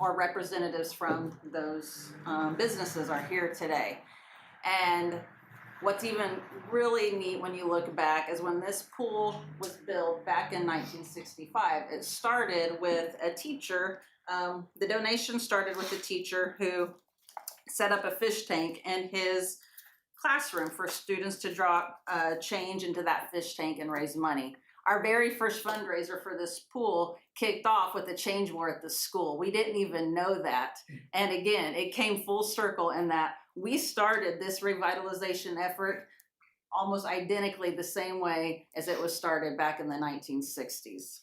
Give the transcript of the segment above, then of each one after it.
or representatives from those businesses are here today. And what's even really neat when you look back is when this pool was built back in 1965, it started with a teacher. The donation started with a teacher who set up a fish tank in his classroom for students to drop change into that fish tank and raise money. Our very first fundraiser for this pool kicked off with a change war at the school. We didn't even know that. And again, it came full circle in that we started this revitalization effort almost identically the same way as it was started back in the 1960s.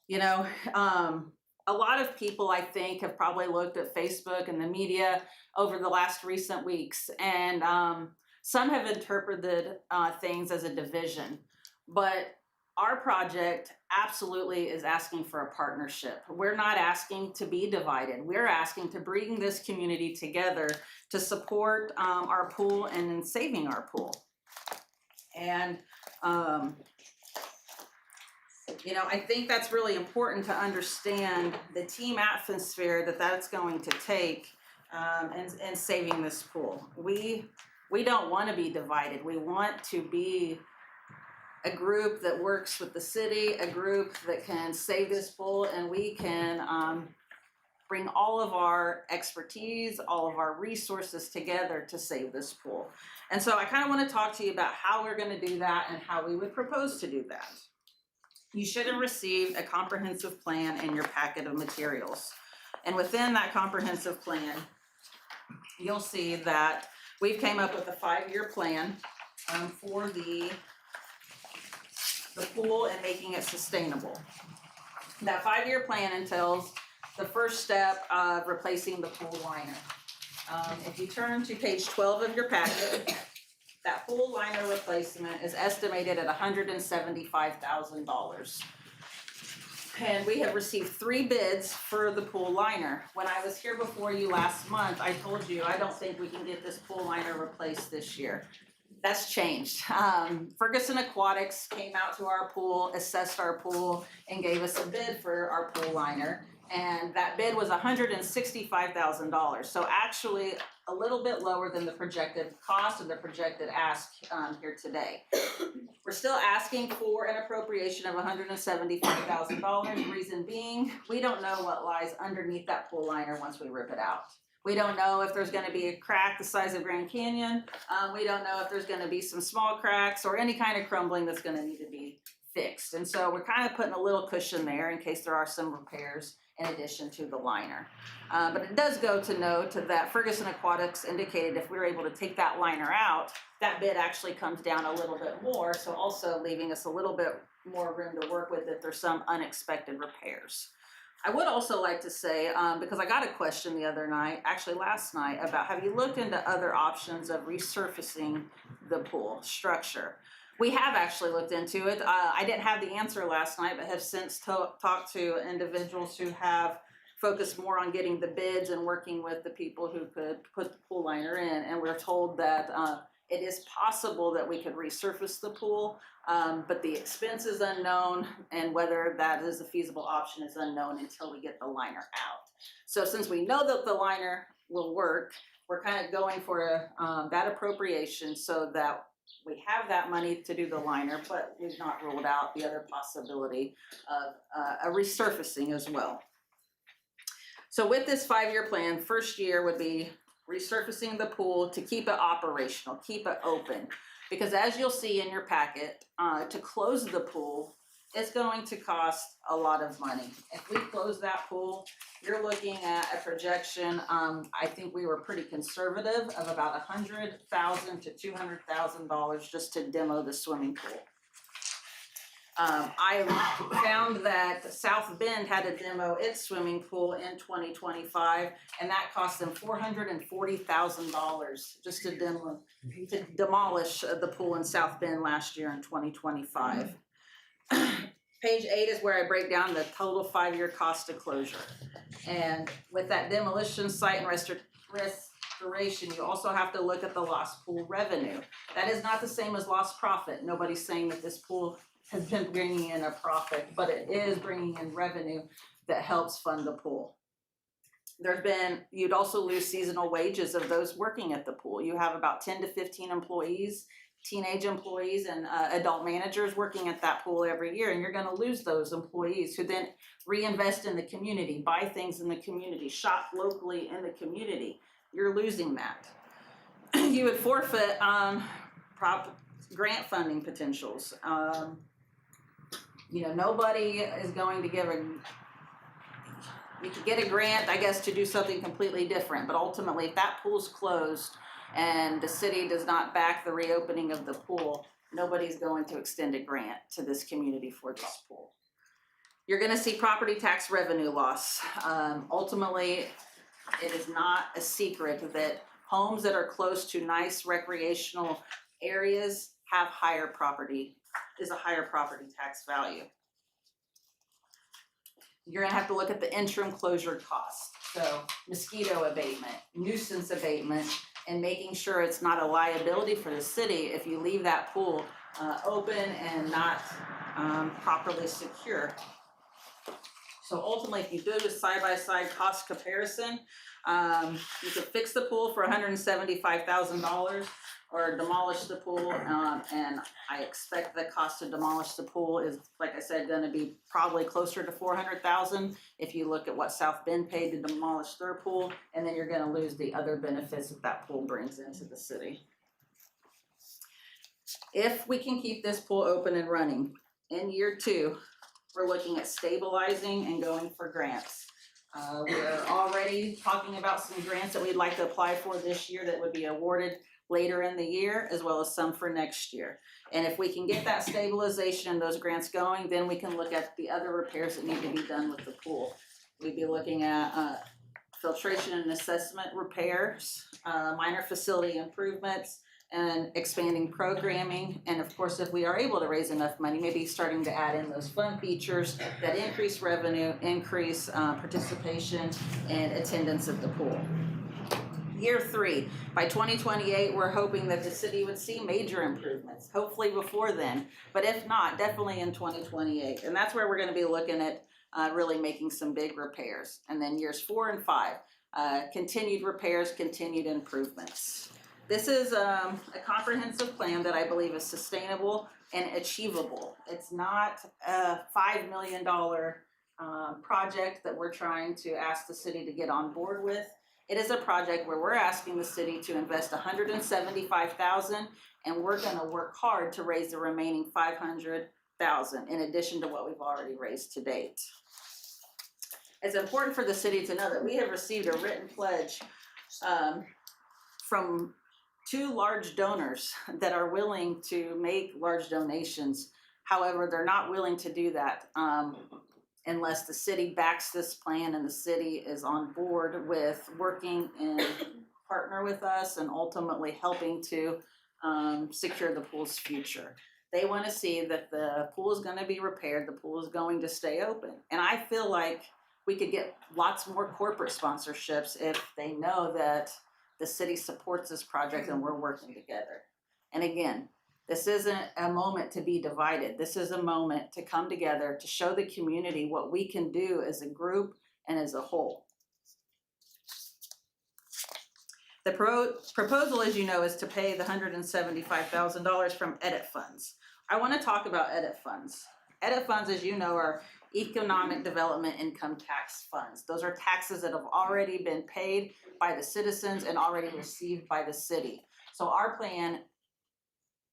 You know, a lot of people, I think, have probably looked at Facebook and the media over the last recent weeks, and some have interpreted things as a division, but our project absolutely is asking for a partnership. We're not asking to be divided. We're asking to bring this community together to support our pool and in saving our pool. And you know, I think that's really important to understand the team atmosphere that's going to take in saving this pool. We don't want to be divided. We want to be a group that works with the city, a group that can save this pool, and we can bring all of our expertise, all of our resources together to save this pool. And so I kind of want to talk to you about how we're going to do that and how we would propose to do that. You should have received a comprehensive plan in your packet of materials. And within that comprehensive plan, you'll see that we've came up with a 5-year plan for the pool and making it sustainable. That 5-year plan entails the first step of replacing the pool liner. If you turn to page 12 of your packet, that pool liner replacement is estimated at $175,000. And we have received 3 bids for the pool liner. When I was here before you last month, I told you I don't think we can get this pool liner replaced this year. That's changed. Ferguson Aquatics came out to our pool, assessed our pool, and gave us a bid for our pool liner. And that bid was $165,000. So actually a little bit lower than the projected cost and the projected ask here today. We're still asking for an appropriation of $175,000. Reason being, we don't know what lies underneath that pool liner once we rip it out. We don't know if there's going to be a crack the size of Grand Canyon. We don't know if there's going to be some small cracks or any kind of crumbling that's going to need to be fixed. And so we're kind of putting a little cushion there in case there are some repairs in addition to the liner. But it does go to note that Ferguson Aquatics indicated if we were able to take that liner out, that bid actually comes down a little bit more, so also leaving us a little bit more room to work with if there's some unexpected repairs. I would also like to say, because I got a question the other night, actually last night, about have you looked into other options of resurfacing the pool structure? We have actually looked into it. I didn't have the answer last night, but have since talked to individuals who have focused more on getting the bids and working with the people who could put the pool liner in. And we're told that it is possible that we could resurface the pool, but the expense is unknown, and whether that is a feasible option is unknown until we get the liner out. So since we know that the liner will work, we're kind of going for that appropriation so that we have that money to do the liner, but we've not ruled out the other possibility of a resurfacing as well. So with this 5-year plan, first year would be resurfacing the pool to keep it operational, keep it open. Because as you'll see in your packet, to close the pool, it's going to cost a lot of money. If we close that pool, you're looking at a projection, I think we were pretty conservative, of about $100,000 to $200,000 just to demo the swimming pool. I found that South Bend had to demo its swimming pool in 2025, and that cost them $440,000 just to demolish the pool in South Bend last year in 2025. Page 8 is where I break down the total 5-year cost of closure. And with that demolition, site and restoration, you also have to look at the lost pool revenue. That is not the same as lost profit. Nobody's saying that this pool has been bringing in a profit, but it is bringing in revenue that helps fund the pool. You'd also lose seasonal wages of those working at the pool. You have about 10 to 15 employees, teenage employees and adult managers working at that pool every year, and you're gonna lose those employees who then reinvest in the community, buy things in the community, shop locally in the community. You're losing that. You would forfeit grant funding potentials. Nobody is going to you could get a grant, I guess, to do something completely different, but ultimately if that pool's closed and the city does not back the reopening of the pool, nobody's going to extend a grant to this community for this pool. You're gonna see property tax revenue loss. Ultimately, it is not a secret that homes that are close to nice recreational areas have a higher property tax value. You're gonna have to look at the interim closure costs. So mosquito abatement, nuisance abatement, and making sure it's not a liability for the city if you leave that pool open and not properly secure. So ultimately, if you do a side-by-side cost comparison, you could fix the pool for $175,000 or demolish the pool, and I expect the cost to demolish the pool is, like I said, gonna be probably closer to $400,000 if you look at what South Bend paid to demolish their pool, and then you're gonna lose the other benefits that pool brings into the city. If we can keep this pool open and running, in year 2, we're looking at stabilizing and going for grants. We're already talking about some grants that we'd like to apply for this year that would be awarded later in the year, as well as some for next year. And if we can get that stabilization and those grants going, then we can look at the other repairs that need to be done with the pool. We'd be looking at filtration and assessment repairs, minor facility improvements, and expanding programming. And of course, if we are able to raise enough money, maybe starting to add in those fun features that increase revenue, increase participation and attendance at the pool. Year 3, by 2028, we're hoping that the city would see major improvements, hopefully before then, but if not, definitely in 2028. And that's where we're gonna be looking at really making some big repairs. And then years 4 and 5, continued repairs, continued improvements. This is a comprehensive plan that I believe is sustainable and achievable. It's not a $5 million project that we're trying to ask the city to get on board with. It is a project where we're asking the city to invest $175,000, and we're gonna work hard to raise the remaining $500,000 in addition to what we've already raised to date. It's important for the city to know that we have received a written pledge from 2 large donors that are willing to make large donations. However, they're not willing to do that unless the city backs this plan and the city is on board with working and partner with us and ultimately helping to secure the pool's future. They want to see that the pool is going to be repaired, the pool is going to stay open. And I feel like we could get lots more corporate sponsorships if they know that the city supports this project and we're working together. And again, this isn't a moment to be divided. This is a moment to come together to show the community what we can do as a group and as a whole. The proposal, as you know, is to pay the $175,000 from edit funds. I want to talk about edit funds. Edit funds, as you know, are economic development income tax funds. Those are taxes that have already been paid by the citizens and already received by the city. So our plan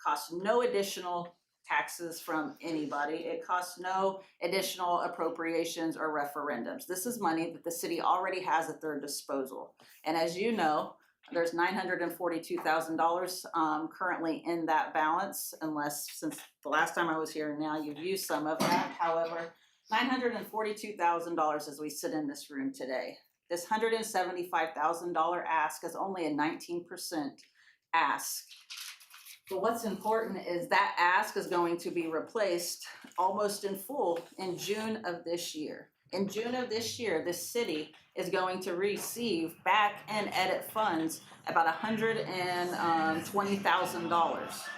costs no additional taxes from anybody. It costs no additional appropriations or referendums. This is money that the city already has at their disposal. And as you know, there's $942,000 currently in that balance, unless since the last time I was here and now you've used some of that. However, $942,000 as we sit in this room today. This $175,000 ask is only a 19% ask. But what's important is that ask is going to be replaced almost in full in June of this year. In June of this year, the city is going to receive back in edit funds about $120,000.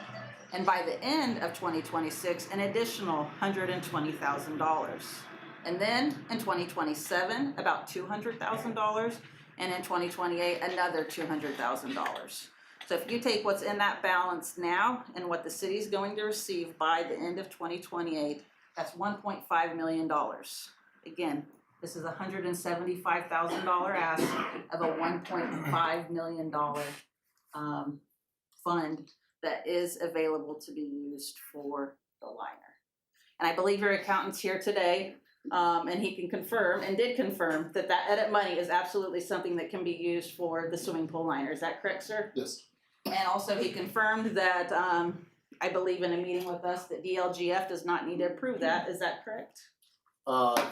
And by the end of 2026, an additional $120,000. And then in 2027, about $200,000, and in 2028, another $200,000. So if you take what's in that balance now and what the city's going to receive by the end of 2028, that's $1.5 million. Again, this is a $175,000 ask of a $1.5 million fund that is available to be used for the liner. And I believe your accountant's here today, and he can confirm, and did confirm, that edit money is absolutely something that can be used for the swimming pool liner. Is that correct, sir? Yes. And also he confirmed that, I believe in a meeting with us, that DLGF does not need to approve that. Is that correct?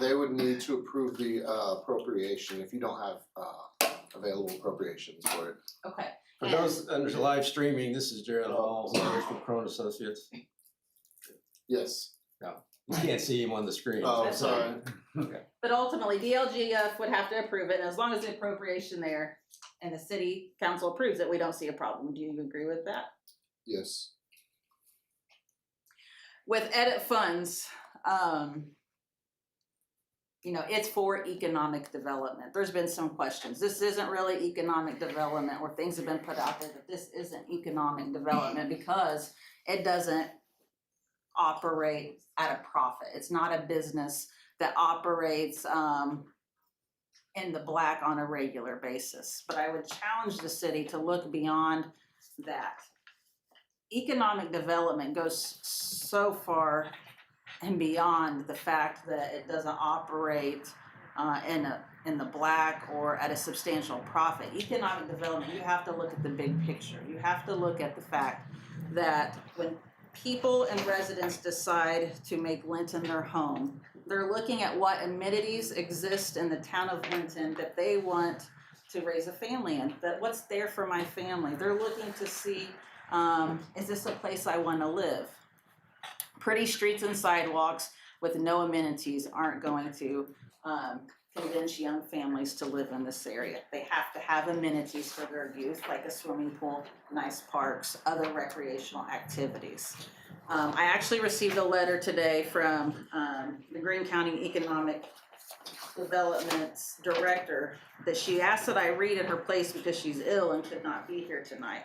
They would need to approve the appropriation if you don't have available appropriations for it. Okay. For those under live streaming, this is Gerald Hall, lawyers with Crone Associates. Yes. You can't see him on the screen. Oh, That's sorry. Okay. But ultimately, DLGF would have to approve it, and as long as the appropriation there and the city council approves it, we don't see a problem. Do you agree with that? Yes. With edit funds, it's for economic development. There's been some questions. This isn't really economic development, or things have been put out there that this isn't economic development because it doesn't operate at a profit. It's not a business that operates in the black on a regular basis. But I would challenge the city to look beyond that. Economic development goes so far and beyond the fact that it doesn't operate in the black or at a substantial profit. Economic development, you have to look at the big picture. You have to look at the fact that when people and residents decide to make Linton their home, they're looking at what amenities exist in the town of Linton that they want to raise a family in, that what's there for my family. They're looking to see, is this a place I want to live? Pretty streets and sidewalks with no amenities aren't going to convince young families to live in this area. They have to have amenities for their youth, like a swimming pool, nice parks, other recreational activities. I actually received a letter today from the Greene County Economic Development Director that she asked that I read in her place because she's ill and could not be here tonight.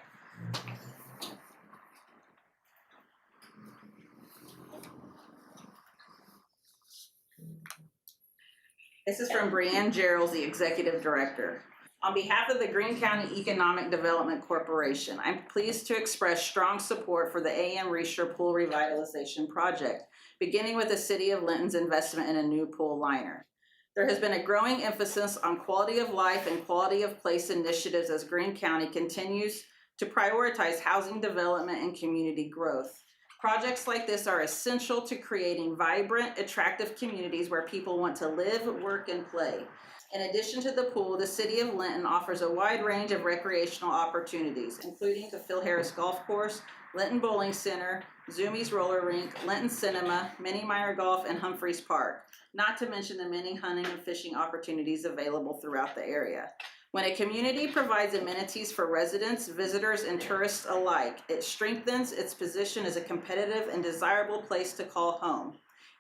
This is from Brianne Gerald, the Executive Director. On behalf of the Greene County Economic Development Corporation, I'm pleased to express strong support for the A.M. Reesher Pool Revitalization Project, beginning with the City of Linton's investment in a new pool liner. There has been a growing emphasis on quality of life and quality of place initiatives as Greene County continues to prioritize housing development and community growth. Projects like this are essential to creating vibrant, attractive communities where people want to live, work, and play. In addition to the pool, the City of Linton offers a wide range of recreational opportunities, including the Phil Harris Golf Course, Linton Bowling Center, Zoomies Roller Rink, Linton Cinema, Minnie Meyer Golf, and Humphreys Park, not to mention the many hunting and fishing opportunities available throughout the area. When a community provides amenities for residents, visitors, and tourists alike, it strengthens its position as a competitive and desirable place to call home.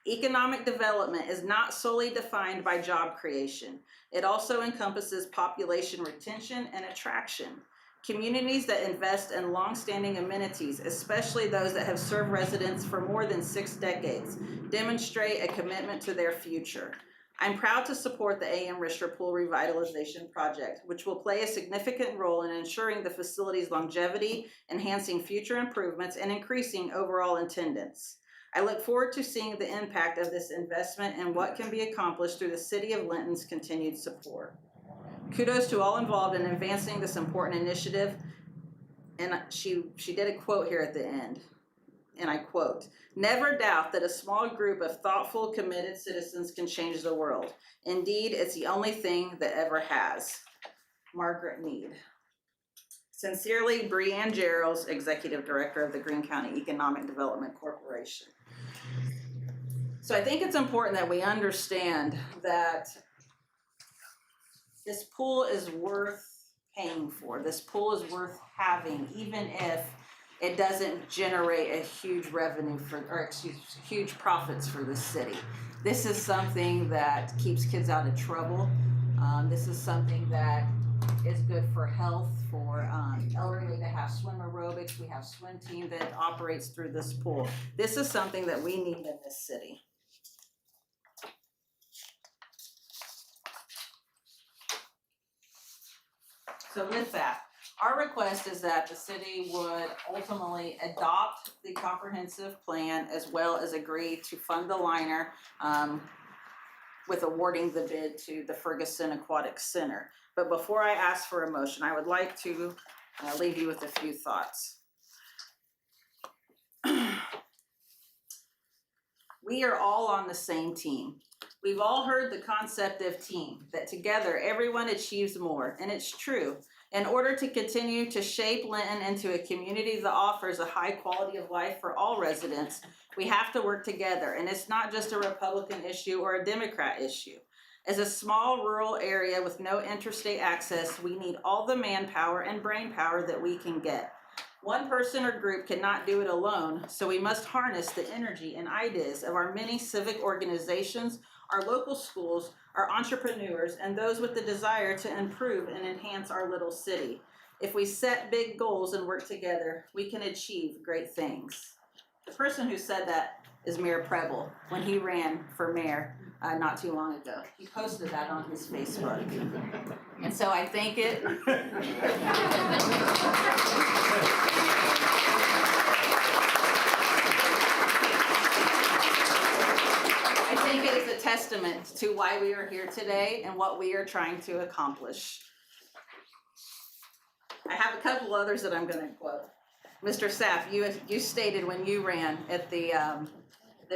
Economic development is not solely defined by job creation. It also encompasses population retention and attraction. Communities that invest in long-standing amenities, especially those that have served residents for more than 6 decades, demonstrate a commitment to their future. I'm proud to support the A.M. Reesher Pool Revitalization Project, which will play a significant role in ensuring the facility's longevity, enhancing future improvements, and increasing overall attendance. I look forward to seeing the impact of this investment and what can be accomplished through the City of Linton's continued support. Kudos to all involved in advancing this important initiative. And she did a quote here at the end, and I quote, "Never doubt that a small group of thoughtful, committed citizens can change the world. Indeed, it's the only thing that ever has." Margaret Mead. Sincerely, Brianne Gerald, Executive Director of the Greene County Economic Development Corporation. So I think it's important that we understand that this pool is worth paying for. This pool is worth having, even if it doesn't generate a huge revenue huge profits for the city. This is something that keeps kids out of trouble. This is something that is good for health, for elderly to have swim aerobics. We have swim team that operates through this pool. This is something that we need in this city. So with that, our request is that the city would ultimately adopt the comprehensive plan as well as agree to fund the liner with awarding the bid to the Ferguson Aquatic Center. But before I ask for a motion, I would like to leave you with a few thoughts. We are all on the same team. We've all heard the concept of team, that together everyone achieves more, and it's true. In order to continue to shape Linton into a community that offers a high quality of life for all residents, we have to work together, and it's not just a Republican issue or a Democrat issue. As a small rural area with no interstate access, we need all the manpower and brain power that we can get. One person or group cannot do it alone, so we must harness the energy and ideas of our many civic organizations, our local schools, our entrepreneurs, and those with the desire to improve and enhance our little city. If we set big goals and work together, we can achieve great things. The person who said that is Mayor Preble when he ran for mayor not too long ago. He posted that on his Facebook. And so I think it. I think it is a testament to why we are here today and what we are trying to accomplish. I have a couple others that I'm going to quote. Mr. Saff, you stated when you ran at the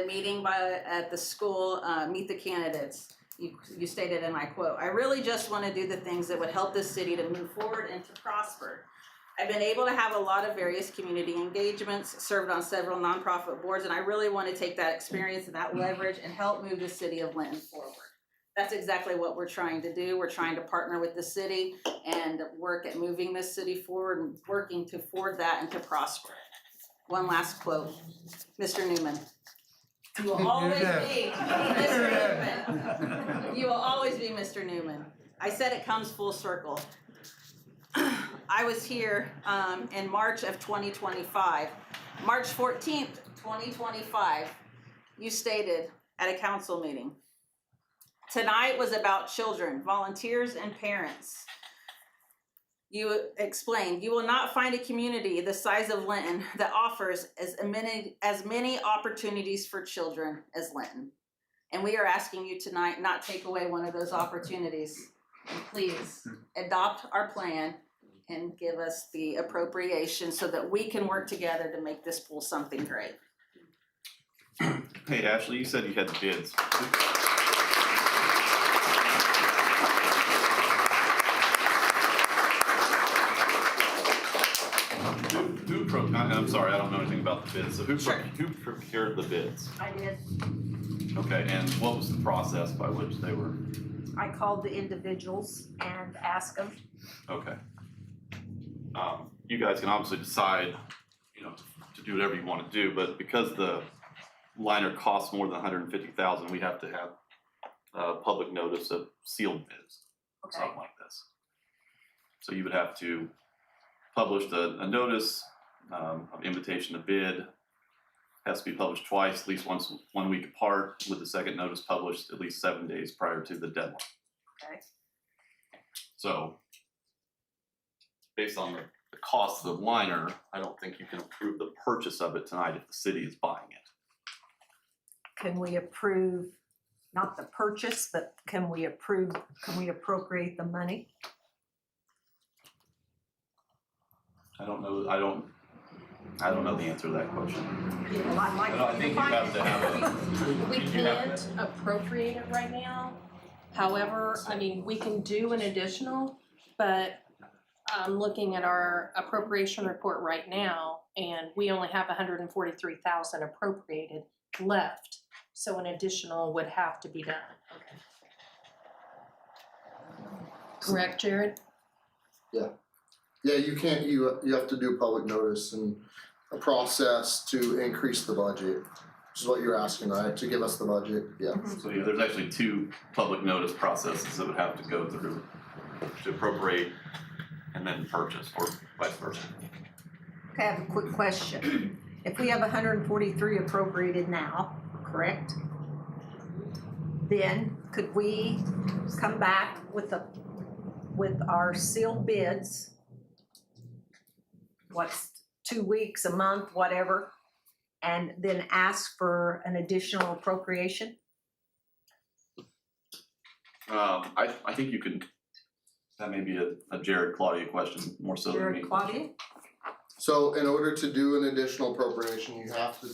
meeting at the school, Meet the Candidates, you stated, and I quote, "I really just want to do the things that would help this city to move forward and to prosper. I've been able to have a lot of various community engagements, served on several nonprofit boards, and I really want to take that experience and that leverage and help move the city of Linton forward." That's exactly what we're trying to do. We're trying to partner with the city and work at moving this city forward and working to forward that and to prosper. One last quote, Mr. Newman. You will always be Mr. Newman. You will always be Mr. Newman. I said it comes full circle. I was here in March of 2025. March 14th, 2025, you stated at a council meeting, "Tonight was about children, volunteers, and parents." You explained, "You will not find a community the size of Linton that offers as many opportunities for children as Linton." And we are asking you tonight not take away one of those opportunities. And please adopt our plan and give us the appropriation so that we can work together to make this pool something great. Hey Ashley, you said you had the bids. I'm sorry, I don't know anything about the bids, so who procured the bids? I did. Okay, and what was the process by which they were, I called the individuals and asked them. okay. You guys can obviously decide, to do whatever you wanna do, but because the liner costs more than $150,000, we have to have public notice of sealed bids, Okay. something like this. So you would have to publish a notice of invitation to bid, has to be published twice, at least once, 1 week apart, with the second notice published at least 7 days prior to the deadline. Okay. So, based on the cost of the liner, I don't think you can approve the purchase of it tonight if the city is buying it. Can we approve, not the purchase, but can we appropriate the money? I don't know the answer to that question. Well, I'd like I think you have to have a. We can't appropriate it right now. However, I mean, we can do an additional, but I'm looking at our appropriation report right now, and we only have 143,000 appropriated left. So an additional would have to be done. Correct, Jared? Yeah, you can't, you have to do public notice and a process to increase the budget. which is what you're asking, right, to give us the budget, yeah. So yeah, there's actually two public notice processes that would have to go through to appropriate and then purchase, or vice versa. Okay, I have a quick question. If we have 143 appropriated now, correct? Then could we come back with our sealed bids? What's 2 weeks, a month, whatever, and then ask for an additional appropriation? I think you can, that may be a Jared Claudia question more so than me. Jared, Claudia? So in order to do an additional appropriation, you have to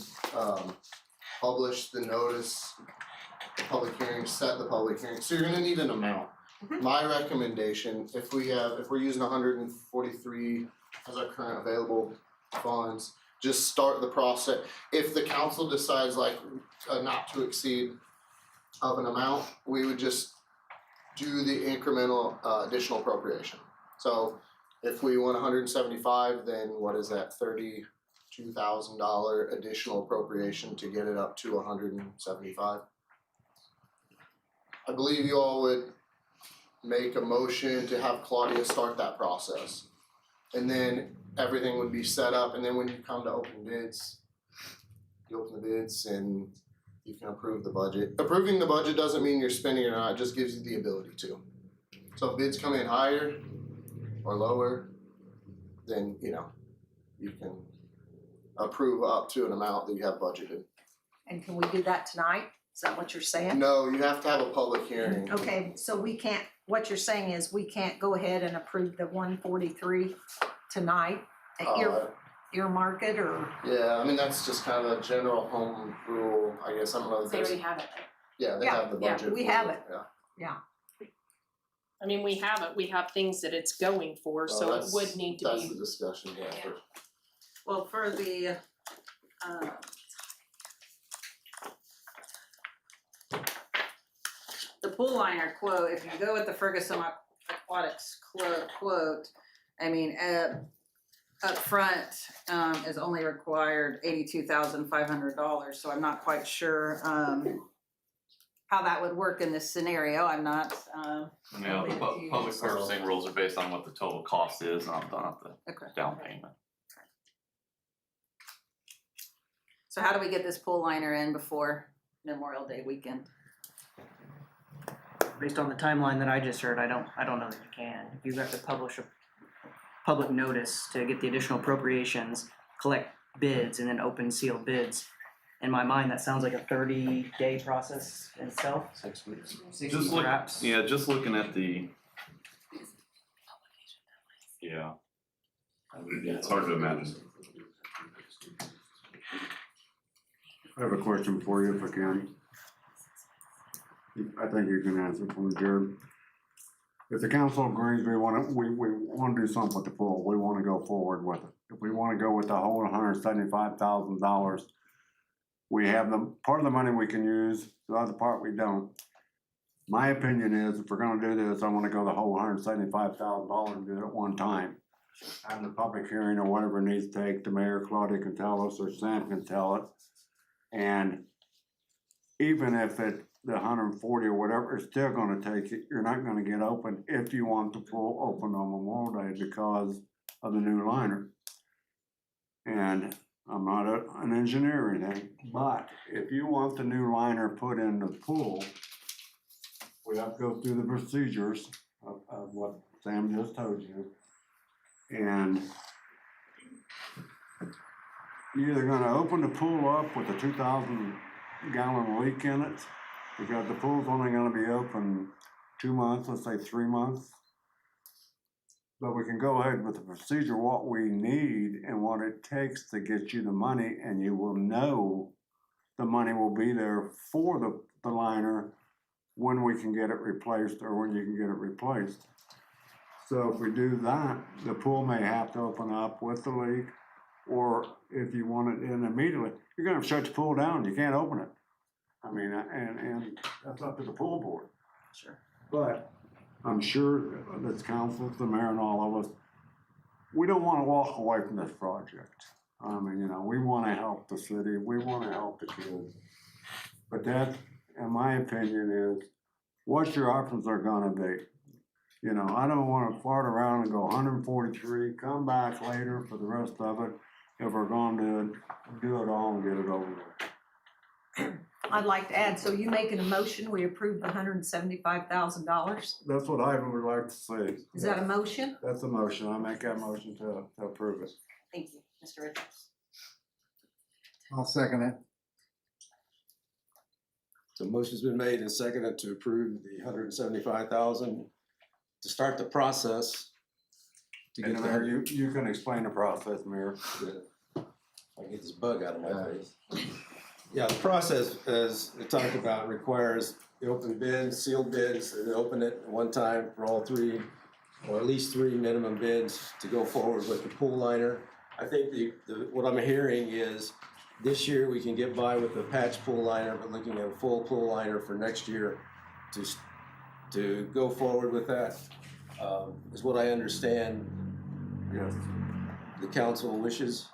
publish the notice, the public hearing, set the public hearing, so you're gonna need an amount. Mhm. My recommendation, if we're using 143 as our current available funds, just start the process. If the council decides like not to exceed of an amount, we would just do the incremental additional appropriation. So if we want 175, then what is that, $32,000 additional appropriation to get it up to 175? I believe you all would make a motion to have Claudia start that process. And then everything would be set up, and then when you come to open bids, you open the bids and you can approve the budget. Approving the budget doesn't mean you're spending it or not, it just gives you the ability to. So if bids come in higher or lower, then, you know, you can approve up to an amount that you have budgeted. And can we do that tonight? Is that what you're saying? No, you have to have a public hearing. Okay, so we can't, what you're saying is we can't go ahead and approve the 143 tonight? Earmark it, or? Yeah, I mean, that's just kind of a general home rule, I guess, I don't know if They there's, already have it. yeah, they Yeah, have the yeah, budget. we for have it. Yeah. I mean, we have it, we have things that it's going for, so it that's- would need to That's be, the discussion, yeah. Yeah. Well, for the, the pool liner quote, if you go with the Ferguson Aquatics quote, I mean, up front, is only required $82,500, so I'm not quite sure, how that would work in this scenario, I'm not, Yeah, the public purchasing rules are based on what the total cost is, not the okay. down payment. So how do we get this pool liner in before Memorial Day weekend? Based on the timeline that I just heard, I don't know that you can. You have to publish a public notice to get the additional appropriations, collect bids, and then open sealed bids. In my mind, that sounds like a 30-day process in itself. 6 weeks. 60 Just look, perhaps. yeah, just looking at the. Yeah. It's hard to imagine. I have a question for you if I can. I think you can answer for me, Jared. If the council agrees we wanna do something with the pool, we wanna go forward with it. If we wanna go with the whole $175,000, we have part of the money we can use, the other part we don't. My opinion is, if we're gonna do this, I wanna go the whole $175,000 and do it at one time. Have the public hearing or whatever it needs to take, the mayor, Claudia can tell us, or Sam can tell it. And even if the 140 or whatever is still gonna take it, you're not gonna get open if you want the pool open on Memorial Day because of the new liner. And I'm not an engineer or anything, but if you want the new liner put in the pool, we have to go through the procedures of what Sam just told you. And you're either gonna open the pool up with a 2,000-gallon leak in it, because the pool's only gonna be open 2 months, let's say 3 months. But we can go ahead with the procedure, what we need and what it takes to get you the money, and you will know the money will be there for the liner when we can get it replaced or when you can get it replaced. So if we do that, the pool may have to open up with the leak, or if you want it in immediately, you're gonna have to shut the pool down, you can't open it. I mean, and that's up to the pool board. Sure. But I'm sure this council, the mayor and all of us, we don't wanna walk away from this project. I mean, you know, we wanna help the city, we wanna help the kids. But that, in my opinion, is what your options are gonna be. You know, I don't wanna fart around and go 143, come back later for the rest of it, if we're gonna do it all and get it over with. I'd like to add, so you making a motion, we approve the $175,000? That's what I would like to see. Is that a motion? That's a motion, I make that motion to approve it. Thank you, Mr. Richards. I'll second it. So motion's been made and seconded to approve the $175,000 to start the process. To And get Mayor, that, you can explain the process, Mayor. I get this bug out of my face. Yeah, the process, as we talked about, requires the open bids, sealed bids, and open it at one time for all three, or at least three minimum bids to go forward with the pool liner. I think what I'm hearing is this year we can get by with the patch pool liner, but looking at a full pool liner for next year to go forward with that, is what I understand Yes. the council wishes.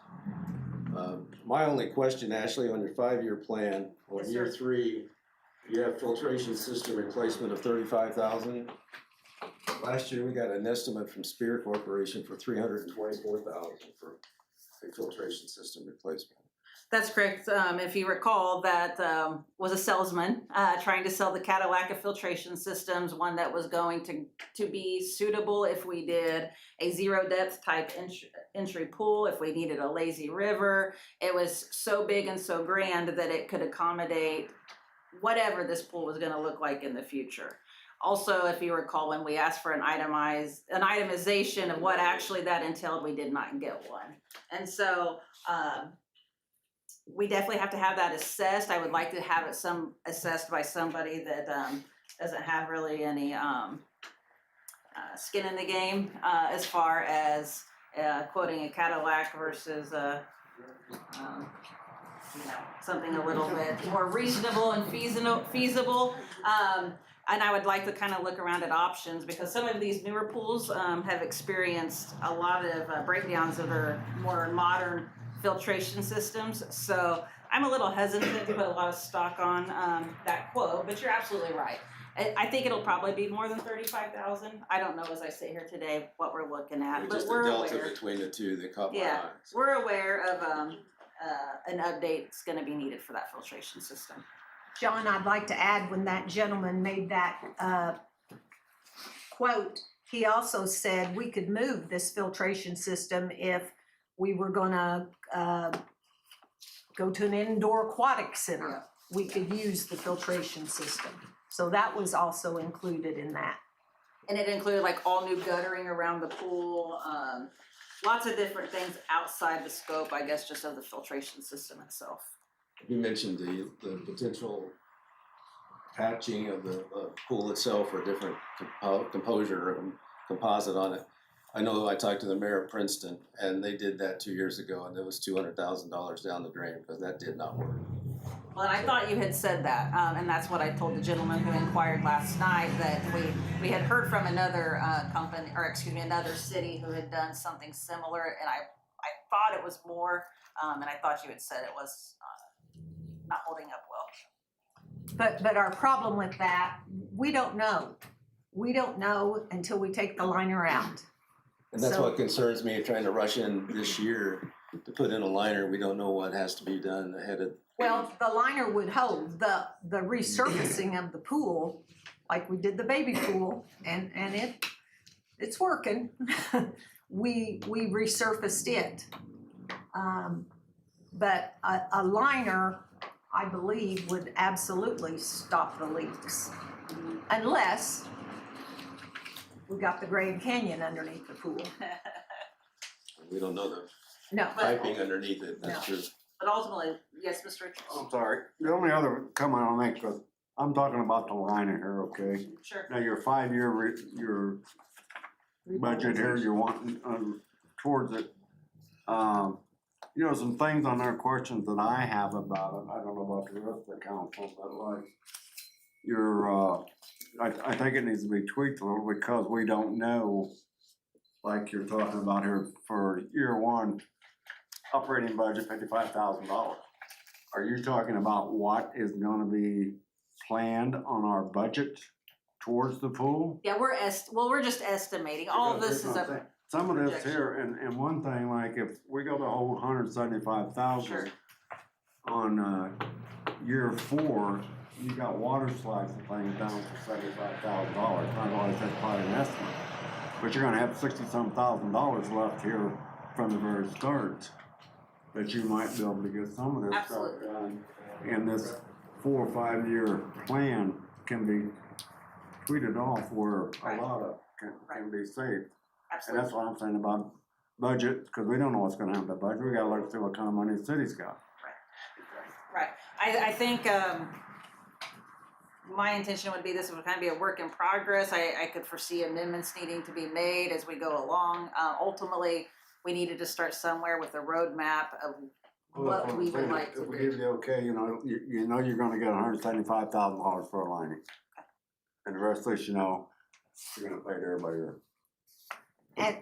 My only question, Ashley, on your 5-year plan, on Yes, year sir. 3, you have filtration system replacement of 35,000. Last year, we got an estimate from Spear Corporation for 324,000 for a filtration system replacement. That's correct. If you recall, that was a salesman trying to sell the Cadillac of filtration systems, one that was going to be suitable if we did a zero depth type entry pool, if we needed a lazy river. It was so big and so grand that it could accommodate whatever this pool was going to look like in the future. Also, if you recall, when we asked for an itemization of what actually that entailed, we did not get one. And so we definitely have to have that assessed. I would like to have it assessed by somebody that doesn't have really any skin in the game as far as quoting a Cadillac versus something a little bit more reasonable and feasible. And I would like to kind of look around at options because some of these newer pools have experienced a lot of breakdowns of their more modern filtration systems. So I'm a little hesitant to put a lot of stock on that quote, but you're absolutely right. I think it'll probably be more than 35,000. I don't know as I sit here today what we're looking at, but Just the we're delta aware. between the two that caught my Yeah, eye. we're aware of an update that's going to be needed for that filtration system. John, I'd like to add, when that gentleman made that quote, he also said we could move this filtration system if we were gonna go to an indoor aquatic center. We could use the filtration system. So that was also included in that. And it included like all new guttering around the pool, lots of different things outside the scope, I guess, just of the filtration system itself. You mentioned the potential patching of the pool itself or different composure and composite on it. I know I talked to the mayor of Princeton and they did that 2 years ago and it was $200,000 down the drain because that did not work. Well, I thought you had said that, and that's what I told the gentleman who inquired last night, that we had heard from another company, or excuse me, another city who had done something similar, and I thought it was more, and I thought you had said it was not holding up well. But our problem with that, we don't know. We don't know until we take the liner out. And that's So- what concerns me, trying to rush in this year to put in a liner. We don't know what has to be done ahead of. Well, the liner would hold. The resurfacing of the pool, like we did the baby pool, and it's working. We resurfaced it. But a liner, I believe, would absolutely stop the leaks. Unless we got the Grand Canyon underneath the pool. We don't know the No, piping underneath it, that's true. But ultimately, yes, Mr. Richards? I'm sorry, the only other comment I'll make, because I'm talking about the liner here, okay? Sure. Now, your 5-year, your budget here, you're wanting towards it. You know, some things on there, questions that I have about it, I don't know about the rest of the council, but like, your, I think it needs to be tweaked a little because we don't know, like you're talking about here for year 1, operating budget $55,000. Are you talking about what is gonna be planned on our budget towards the pool? Yeah, we're just estimating, all of this is Because a, there's no thing. Some of this here, and one thing, like if we go the whole $175,000 Sure. on, year 4, you got water slides and things down for $75,000. I realize that's probably an estimate, but you're gonna have $60-some thousand left here from the very start that you might be able to get some of this stuff Absolutely. done. And this 4 or 5 year plan can be tweeted off where Right. a lot of can be saved. And absolutely. that's what I'm saying about budget, because we don't know what's gonna happen to the budget. We gotta look through what kind of money the city's got. Right, I think, my intention would be this would kind of be a work in progress, I could foresee amendments needing to be made as we go along. Ultimately, we needed to start somewhere with a roadmap of what we would like to If we do. give you okay, you know you're gonna get $175,000 for a lining. And the rest of this, you know, you're gonna pay to everybody here.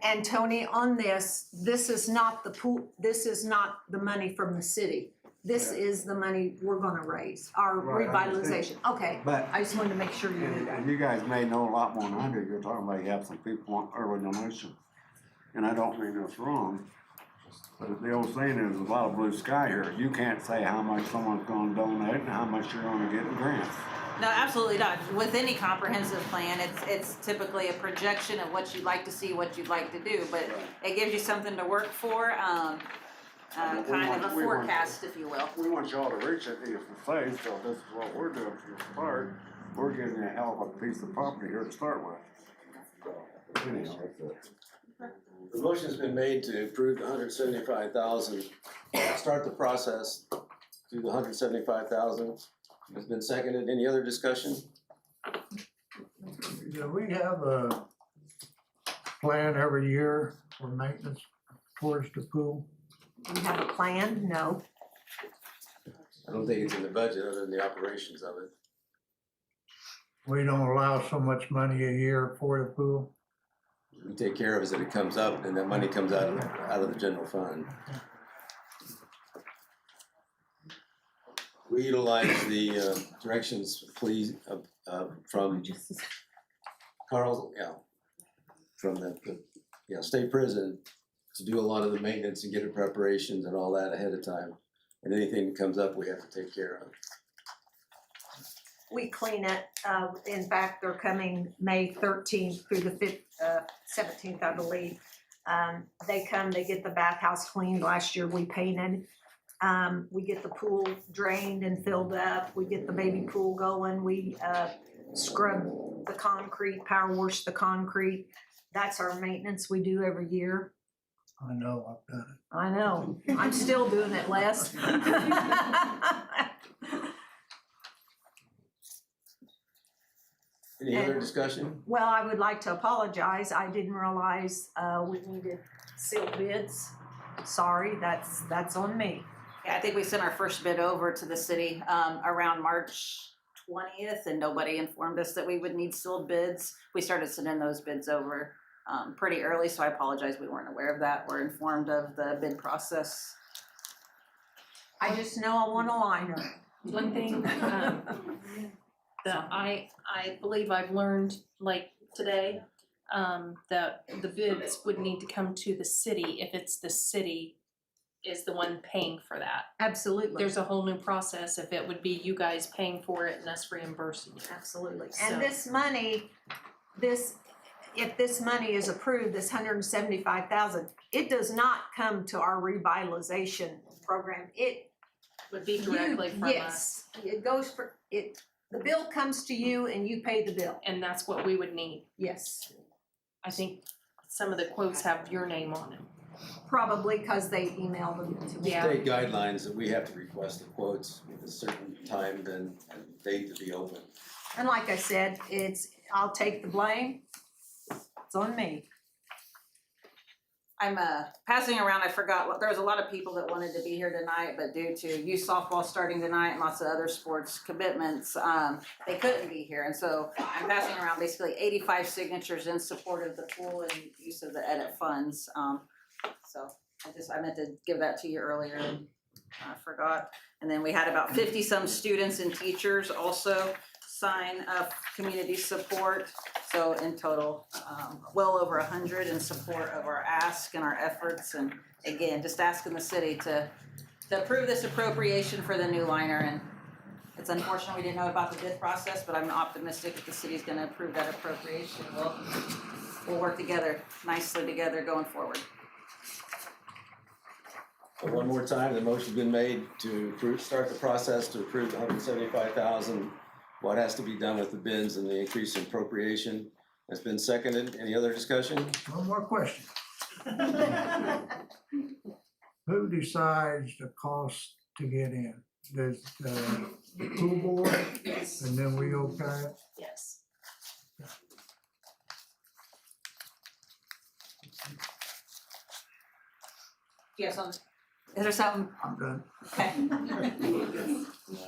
And Tony, on this is not the pool, this is not the money from the city. This is the money we're gonna raise, our Right, I understand. revitalization. Okay, But I just wanted to make sure you knew And that. and you guys may know a lot more than I do. You're talking about you have some people want early donation. And I don't mean this wrong, but the old saying is, there's a lot of blue sky here. You can't say how much someone's gonna donate and how much you're gonna get in grants. No, absolutely not. With any comprehensive plan, it's typically a projection of what you'd like to see, what you'd like to do, but it gives you something to work for, kind of a We want- forecast, if you will. We want y'all to reach it, needless to say, so this is what we're doing for your start. We're giving you a hell of a piece of property here to start with. So, anyhow, that's it. The motion's been made to approve the $175,000, start the process through the $175,000. It's been seconded. Any other discussion? Do we have a plan every year for maintenance towards the pool? We have a plan? No. I don't think it's in the budget other than the operations of it. We don't allow so much money a year for the pool? We take care of it as it comes up, and that money comes out of the general fund. We utilize the directions, please, from Carl, from the state prison to do a lot of the maintenance and get the preparations and all that ahead of time. And anything that comes up, we have to take care of. We clean it, in fact, they're coming May 13th through the 17th, I believe. They come, they get the bathhouse cleaned, last year we painted. We get the pool drained and filled up, we get the baby pool going, we scrub the concrete, power wash the concrete. That's our maintenance we do every year. I know, I've done it. I know, I'm still doing it, Les. Any other discussion? Well, I would like to apologize. I didn't realize we needed sealed bids. Sorry, that's on me. Yeah, I think we sent our first bid over to the city, around March 20th, and nobody informed us that we would need sealed bids. We started sending those bids over, pretty early, so I apologize, we weren't aware of that. We're informed of the bid process. I just know I want a liner. One thing, that I believe I've learned, like today, that the bids would need to come to the city if it's the city is the one paying for that. Absolutely. There's a whole new process if it would be you guys paying for it and us reimbursing you. Absolutely. So- And this money, if this money is approved, this $175,000, it does not come to our revitalization program. It Would be directly from us. Yes, it goes for it. The bill comes to you and you pay the bill. And that's what we would need. Yes, I think some of the quotes have your name on them. probably because they emailed them to me. Yeah. State guidelines that we have to request the quotes with a certain time and date to be open. And like I said, I'll take the blame. It's on me. I'm passing around, I forgot, there was a lot of people that wanted to be here tonight, but due to youth softball starting tonight and lots of other sports commitments, they couldn't be here. And so I'm passing around basically 85 signatures in support of the pool and use of the edit funds. So I meant to give that to you earlier and I forgot. And then we had about 50-some students and teachers also sign up community support. So in total, well over 100 in support of our ask and our efforts. And again, just asking the city to approve this appropriation for the new liner. And it's unfortunate we didn't know about the bid process, but I'm optimistic that the city's gonna approve that appropriation. We'll work together, nicely together going forward. So one more time, the motion's been made to start the process to approve the $175,000. What has to be done with the bids and the increase in appropriation has been seconded. Any other discussion? One more question. Who decides the cost to get in? Does the pool board, and then we okay it? Yes. Yes, is there something? I'm done. Okay.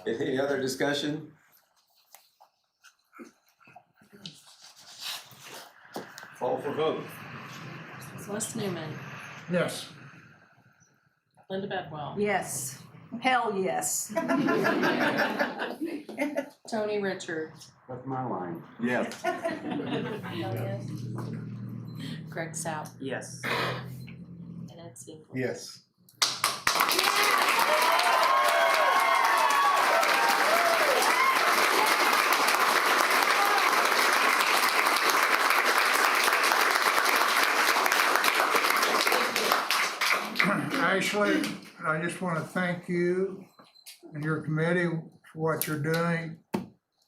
Any other discussion? Call for vote. Celeste Newman, Yes. Linda Bedwell, Yes, hell yes. Tony Richards, That's my line. Yes. Greg Stout, Yes. and Ed Singleton. Yes. Ashley, I just want to thank you and your committee for what you're doing,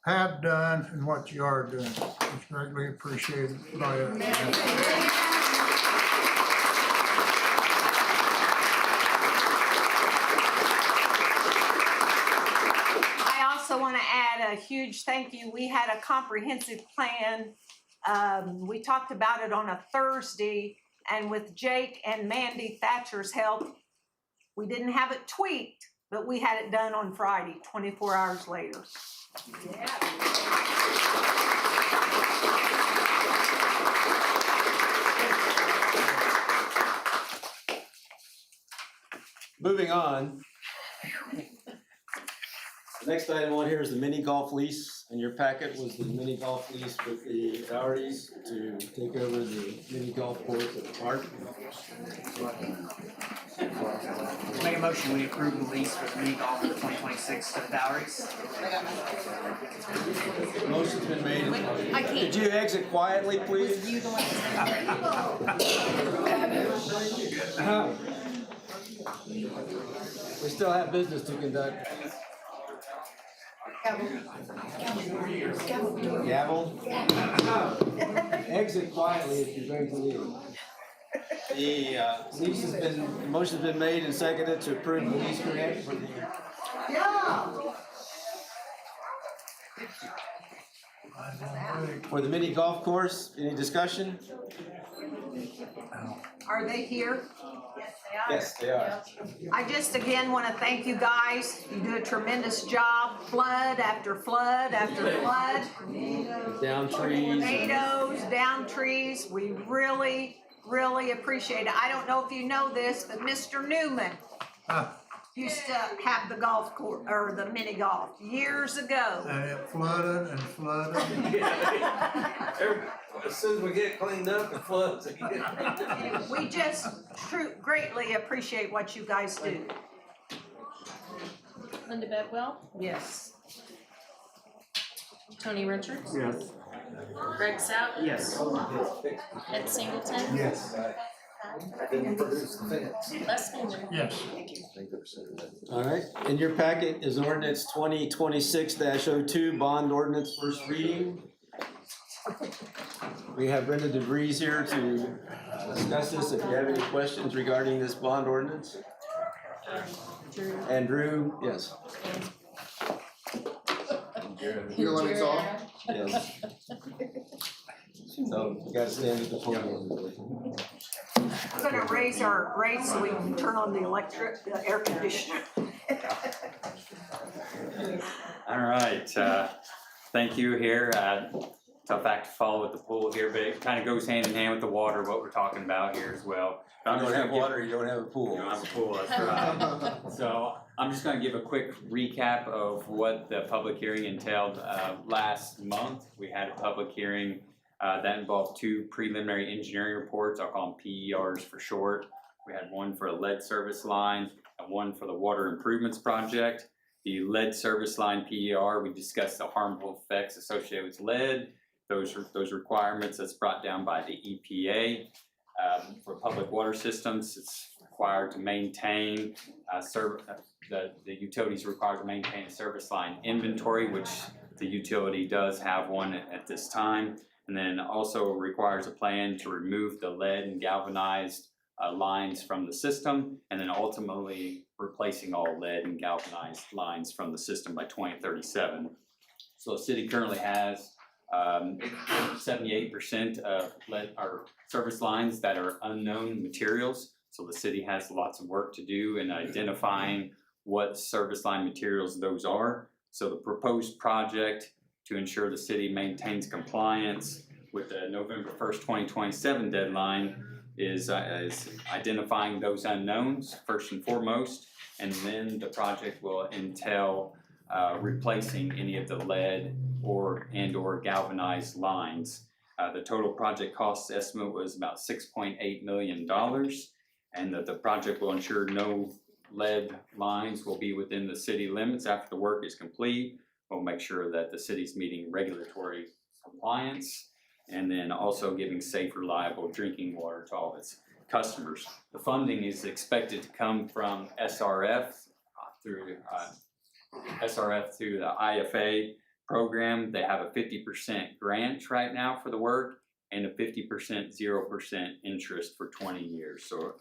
have done, and what you are doing. It's greatly appreciated by us. I also want to add a huge thank you. We had a comprehensive plan. We talked about it on a Thursday, and with Jake and Mandy Thatcher's help, we didn't have it tweaked, but we had it done on Friday, 24 hours later. Moving on. The next item on here is the mini golf lease. In your packet was the mini golf lease with the authorities to take over the mini golf course at the park. Make a motion, we approve the lease for the mini golf for 2026 to the Boweries. Motion's been made. I can't. Could you exit quietly, please? You the one We still have business to conduct. Gavel? Exit quietly if you're going to leave. The lease has been, the motion's been made and seconded to approve the lease grant for the mini golf course. Any discussion? Are they here? Yes, they are. I just again want to thank you guys. You do a tremendous job, flood after flood after flood. Down trees. Tornadoes, down trees, we really, really appreciate it. I don't know if you know this, but Mr. Newman used to have the golf course, or the mini golf, years ago. And it flooded and flooded. As soon as we get cleaned up, it floods again. We just greatly appreciate what you guys do. Linda Bedwell, Yes. Tony Richards, Yes. Greg Stout, Yes. Ed Singleton, Yes. Les Newman. Yes. All right, in your packet is ordinance 2026-02, bond ordinance first reading. We have Brenda DeVries here to discuss this. If you have any questions regarding this bond ordinance. Drew. And Drew, yes. Your limit's off? Yes. So you gotta stand at the podium. We're gonna raise our rates so we can turn on the air conditioner. All right, thank you here. tough act to follow with the pool here, but it kind of goes hand in hand with the water, what we're talking about here as well. But I'm You don't just have gonna give- water, you don't have a pool. You don't have a pool, that's right. So I'm just gonna give a quick recap of what the public hearing entailed. Last month, we had a public hearing that involved 2 preliminary engineering reports, I'll call them PERs for short. We had one for a lead service line and one for the water improvements project. The lead service line PER, we discussed the harmful effects associated with lead, those requirements that's brought down by the EPA. For public water systems, it's required to maintain the utilities required to maintain a service line inventory, which the utility does have one at this time. And then also requires a plan to remove the lead and galvanized lines from the system, and then ultimately replacing all lead and galvanized lines from the system by 2037. So the city currently has 78% of lead or service lines that are unknown materials. So the city has lots of work to do in identifying what service line materials those are. So the proposed project to ensure the city maintains compliance with the November 1st, 2027 deadline is identifying those unknowns first and foremost, and then the project will entail replacing any of the lead or galvanized lines. The total project cost estimate was about $6.8 million, and that the project will ensure no lead lines will be within the city limits after the work is complete. We'll make sure that the city's meeting regulatory compliance, and then also giving safe, reliable drinking water to all of its customers. The funding is expected to come from SRF through the IFA program. They have a 50% grant right now for the work and a 50% 0% interest for 20 years. So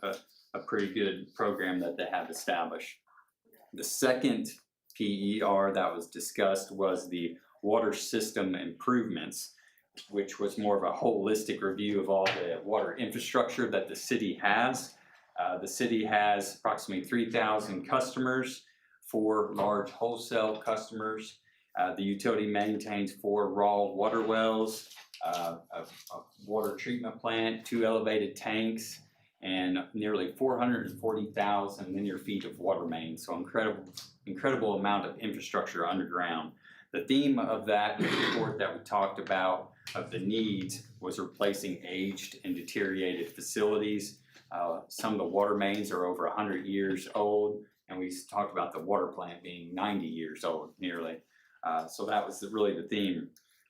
a pretty good program that they have established. The second PER that was discussed was the water system improvements, which was more of a holistic review of all the water infrastructure that the city has. The city has approximately 3,000 customers, 4 large wholesale customers. The utility maintains 4 raw water wells, a water treatment plant, 2 elevated tanks, and nearly 440,000 linear feet of water mains. So incredible amount of infrastructure underground. The theme of that report that we talked about of the needs was replacing aged and deteriorated facilities. Some of the water mains are over 100 years old, and we talked about the water plant being 90 years old nearly. So that was really the theme.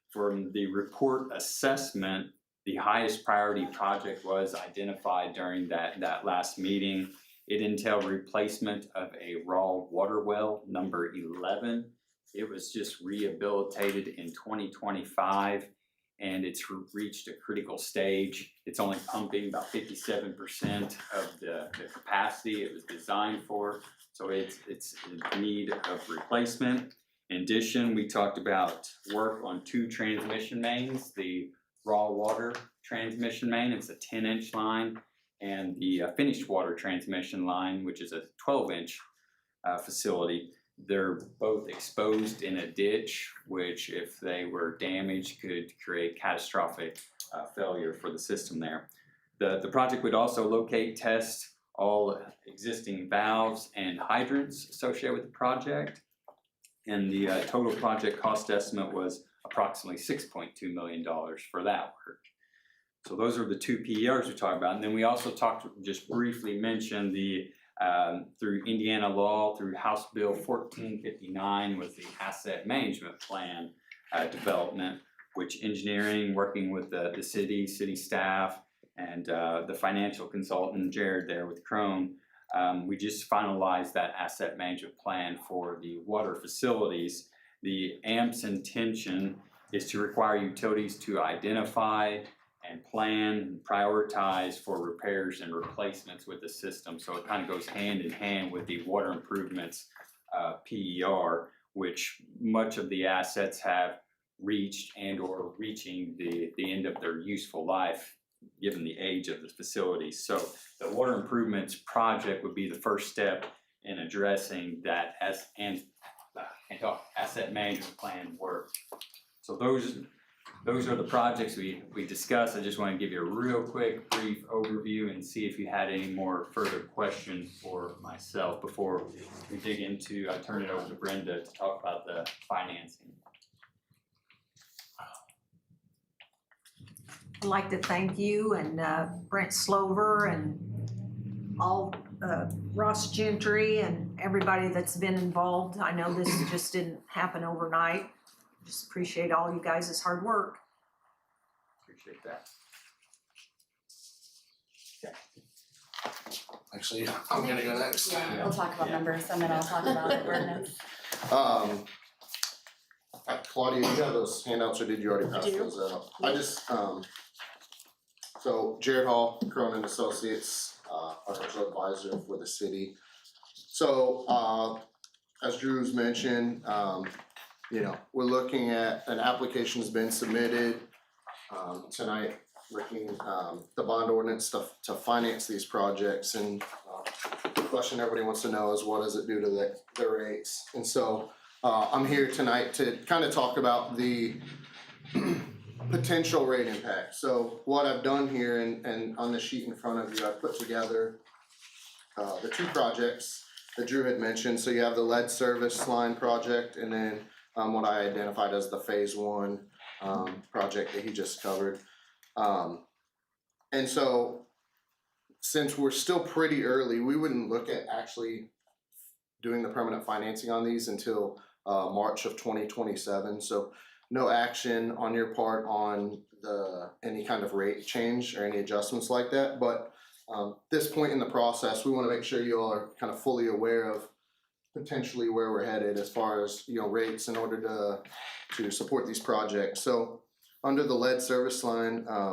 From the report assessment, the highest priority project was identified during that last meeting. It entailed replacement of a raw water well, number 11. It was just rehabilitated in 2025, and it's reached a critical stage. It's only pumping about 57% of the capacity it was designed for, so it's in need of replacement. In addition, we talked about work on 2 transmission mains, the raw water transmission main, it's a 10-inch line, and the finished water transmission line, which is a 12-inch facility. They're both exposed in a ditch, which if they were damaged could create catastrophic failure for the system there. The project would also locate, test all existing valves and hydrants associated with the project. And the total project cost estimate was approximately $6.2 million for that work. So those are the 2 PERs we talked about. And then we also just briefly mentioned the through Indiana law, through House Bill 1459 was the asset management plan development, which engineering, working with the city staff, and the financial consultant, Jared there with Crone, we just finalized that asset management plan for the water facilities. The AMP's intention is to require utilities to identify and plan and prioritize for repairs and replacements with the system. So it kind of goes hand in hand with the water improvements PER, which much of the assets have reached and or reaching the end of their useful life given the age of the facilities. So the water improvements project would be the first step in addressing that asset management plan work. So those those are the projects we discussed. I just want to give you a real quick, brief overview and see if you had any more further questions for myself before we dig into, I turn it over to Brenda to talk about the financing. I'd like to thank you and Brent Slover and all Ross Gentry and everybody that's been involved. I know this just didn't happen overnight. Just appreciate all you guys' hard work. Appreciate that. Actually, I'm gonna go next. Yeah, we'll talk about numbers and then I'll talk about ordinance. Claudia, do you have those handouts or did you already pass I do. those out? I just, so Jared Hall, Cronin Associates, financial advisor for the city. So, as Drew's mentioned, you know, we're looking at, an application's been submitted, tonight, looking, the bond ordinance to finance these projects, and, the question everybody wants to know is what does it do to the rates? And so, I'm here tonight to kind of talk about the potential rate impact. So what I've done here, and on the sheet in front of you, I've put together the two projects that Drew had mentioned. So you have the lead service line project, and then what I identified as the phase one project that he just covered. And so since we're still pretty early, we wouldn't look at actually doing the permanent financing on these until March of 2027. So no action on your part on any kind of rate change or any adjustments like that. But this point in the process, we want to make sure you all are kind of fully aware of potentially where we're headed as far as, you know, rates in order to support these projects. So under the lead service line, I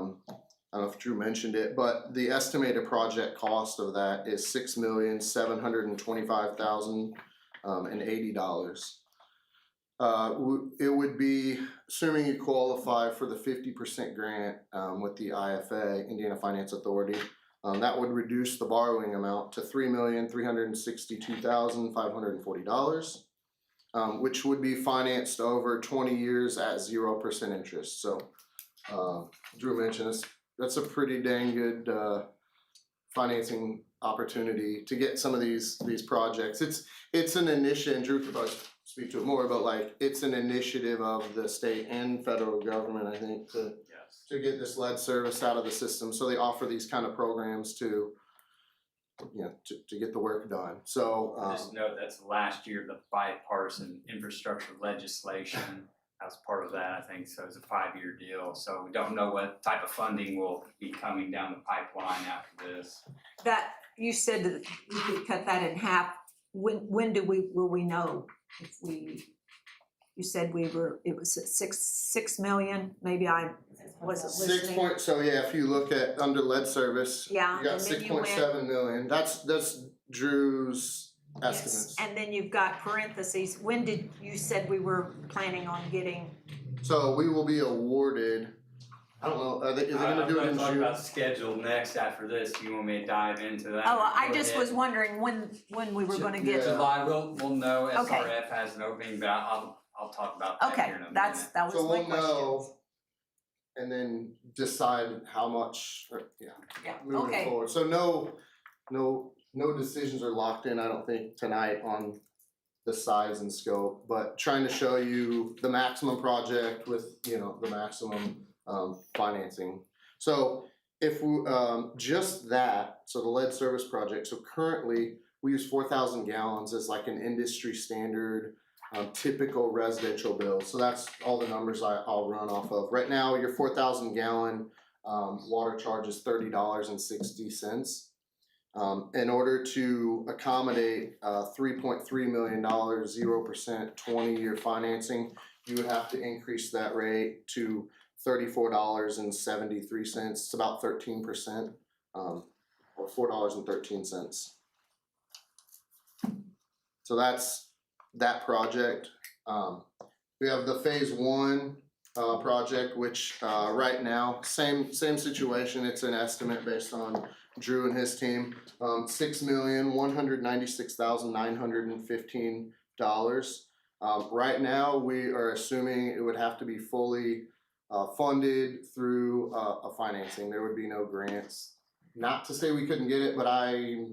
don't know if Drew mentioned it, but the estimated project cost of that is $6,725,080. It would be, assuming you qualify for the 50% grant with the IFA, Indiana Finance Authority, that would reduce the borrowing amount to $3,362,540, which would be financed over 20 years at 0% interest. So Drew mentioned this. That's a pretty dang good financing opportunity to get some of these projects. It's an initiative, and Drew could probably speak to it more, but like it's an initiative of the state and federal government, I think, to get this lead service out of the system. So they offer these kind of programs to, you know, to get the work done. So Just note that's last year, the bipartisan infrastructure legislation. That was part of that, I think, so it's a 5-year deal, so we don't know what type of funding will be coming down the pipeline after this. That, you said that we could cut that in half. When will we know if you said it was at 6 million, maybe I wasn't listening. so yeah, if you look at under lead service, Yeah, you got and then you 6.7 million. That's Drew's Yes, estimates. and then you've got parentheses, when did, you said we were planning on getting, So we will be awarded, I don't know, is it gonna do it in I'm gonna talk June? about schedule next after this. Do you want me to dive into that? oh, I Go just ahead. was wondering when we were gonna get. Yeah. July, we'll know Okay. SRF has an opening, but I'll talk about that Okay, here in a minute. that was So my we'll question. know and then decide how much, Yeah, moving okay, forward. So no decisions are locked in, I don't think, tonight on the size and scope, but trying to show you the maximum project with, you know, the maximum financing. So if we, just that, so the lead service project, so currently we use 4,000 gallons as like an industry standard typical residential bill. So that's all the numbers I'll run off of. Right now, your 4,000 gallon water charge is $30.60. In order to accommodate $3.3 million, 0% 20-year financing, you would have to increase that rate to $34.73. It's about 13%, or $4.13. So that's that project. We have the phase one project, which right now, same situation. It's an estimate based on Drew and his team. $6,196,915. Right now, we are assuming it would have to be fully funded through a financing. There would be no grants. Not to say we couldn't get it, but I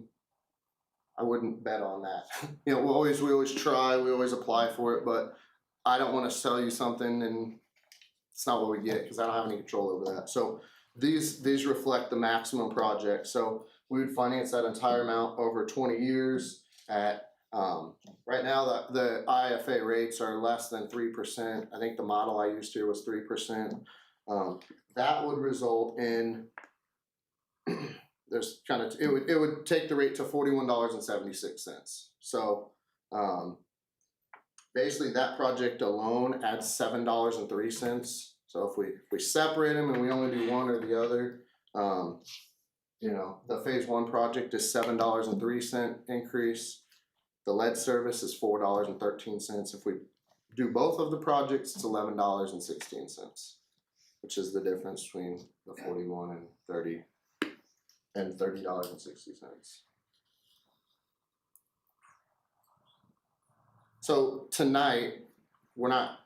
wouldn't bet on that. You know, we always try, we always apply for it, but I don't want to sell you something and it's not what we get because I don't have any control over that. So these reflect the maximum project. So we would finance that entire amount over 20 years at right now the IFA rates are less than 3%. I think the model I used here was 3%. That would result in there's kind of it would take the rate to $41.76. So basically that project alone adds $7.03. So if we separate them and we only do one or the other, you know, the phase one project is $7.03 increase. The lead service is $4.13. If we do both of the projects, it's $11.16, which is the difference between the 41 and 30 and $30.60. So tonight, we're not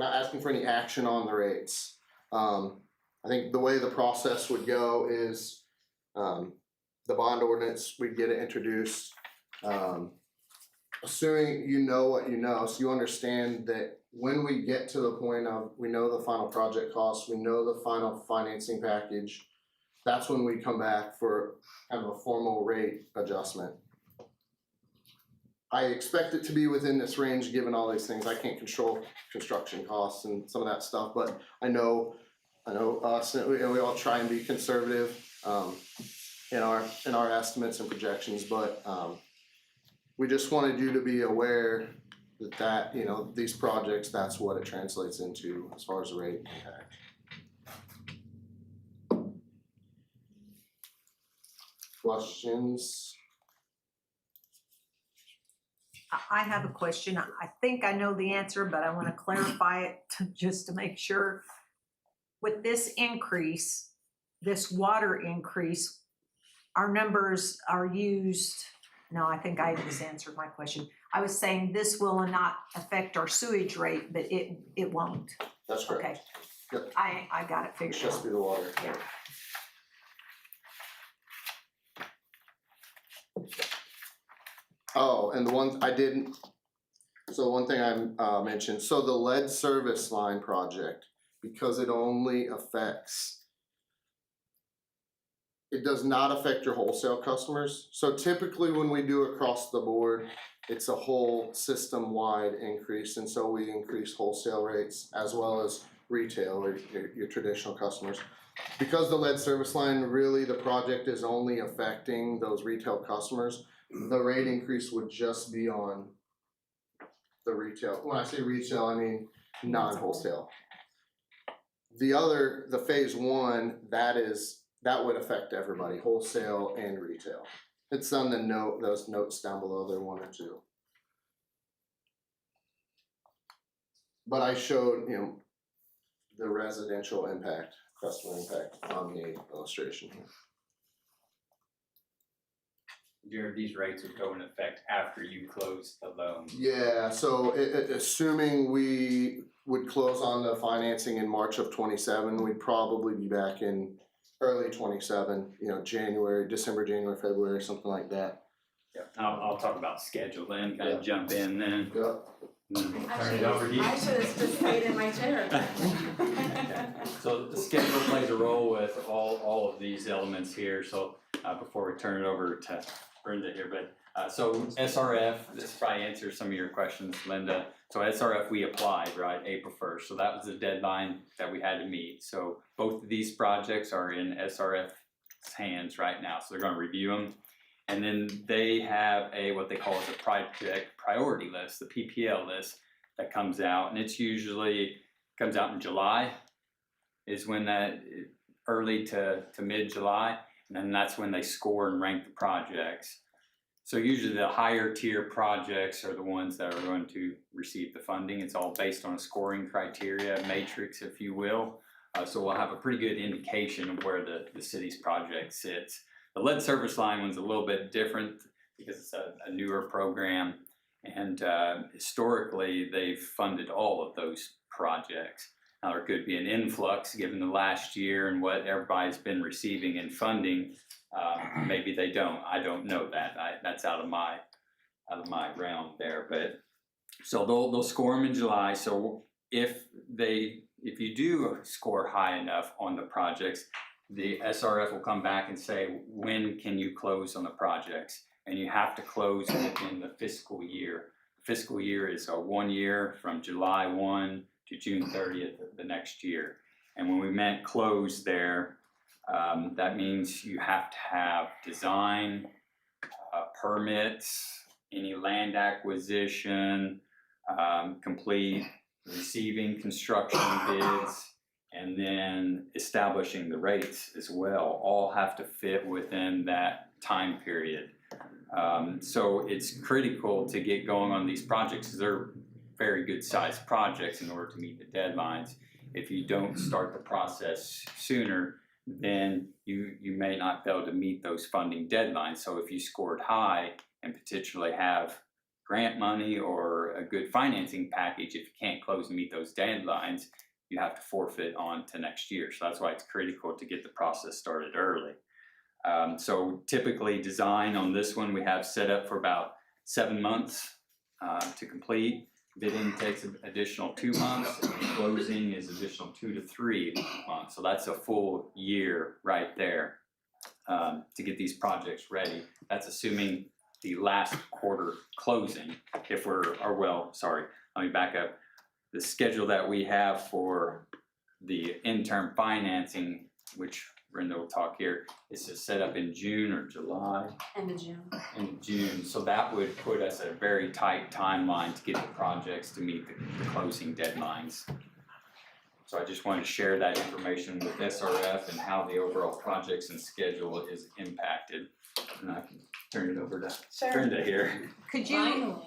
asking for any action on the rates. I think the way the process would go is the bond ordinance, we'd get it introduced. Assuming you know what you know, so you understand that when we get to the point of we know the final project costs, we know the final financing package, that's when we come back for kind of a formal rate adjustment. I expect it to be within this range given all these things. I can't control construction costs and some of that stuff, but I know us, we all try and be conservative in our estimates and projections, but we just wanted you to be aware that you know these projects, that's what it translates into as far as the rate impact. Questions? I have a question. I think I know the answer, but I want to clarify it just to make sure. With this increase, this water increase, our numbers are used. No, I think I just answered my question. I was saying this will not affect our sewage rate, but it won't. That's correct. Okay. Yep. I got it It's figured just out. be the water. Yeah. Oh, and the one I didn't, so one thing I mentioned, so the lead service line project, because it only affects, it does not affect your wholesale customers. So typically when we do across the board, it's a whole system-wide increase, and so we increase wholesale rates as well as retail or your traditional customers. Because the lead service line, really the project is only affecting those retail customers, the rate increase would just be on the retail. When I say retail, I mean non-wholesale. The phase one, that would affect everybody, wholesale and retail. It's on the note, those notes down below, they're 1 or 2. But I showed, you know, the residential impact, customer impact on the illustration here. Jared, these rates would go in effect after you close the loan. Yeah, so assuming we would close on the financing in March of 27, we'd probably be back in early 27, you know, December, January, February, something like that. Yeah, I'll talk about schedule then, kind of jump in then. Yep. Turn it over to you. I should have just stayed in my chair. So the schedule plays a role with all of these elements here, so before we turn it over to Brenda here, but so SRF, this probably answers some of your questions, Linda. So SRF, we applied, right, April 1st, so that was the deadline that we had to meet. So both of these projects are in SRF's hands right now, so they're gonna review them. And then they have what they call a project priority list, the PPL list that comes out, and it's usually comes out in July, is when that early to mid-July, and then that's when they score and rank the projects. So usually the higher tier projects are the ones that are going to receive the funding. It's all based on a scoring criteria matrix, if you will. So we'll have a pretty good indication of where the city's project sits. The lead service line one's a little bit different because it's a newer program, and historically they've funded all of those projects. Now, there could be an influx given the last year and what everybody's been receiving in funding. Maybe they don't. I don't know that. That's out of my realm there. But so they'll score them in July. So if you do score high enough on the projects, the SRF will come back and say, when can you close on the projects? And you have to close within the fiscal year. Fiscal year is 1 year from July 1 to June 30th the next year. And when we meant close there, that means you have to have design, permits, any land acquisition, complete receiving construction bids, and then establishing the rates as well, all have to fit within that time period. So it's critical to get going on these projects because they're very good sized projects in order to meet the deadlines. If you don't start the process sooner, then you may not be able to meet those funding deadlines. So if you scored high and potentially have grant money or a good financing package, if you can't close and meet those deadlines, you have to forfeit on to next year. So that's why it's critical to get the process started early. So typically design on this one we have set up for about 7 months to complete. Bidding takes an additional 2 months, and closing is additional 2 to 3 months. So that's a full year right there to get these projects ready. That's assuming the last quarter closing. Let me back up. The schedule that we have for the interim financing, which Brenda will talk here, is to set up in June or July. End of June. In June, so that would put us at a very tight timeline to get the projects to meet the closing deadlines. So I just wanted to share that information with SRF and how the overall projects and schedule is impacted. And I can turn it over to Brenda here. Could you,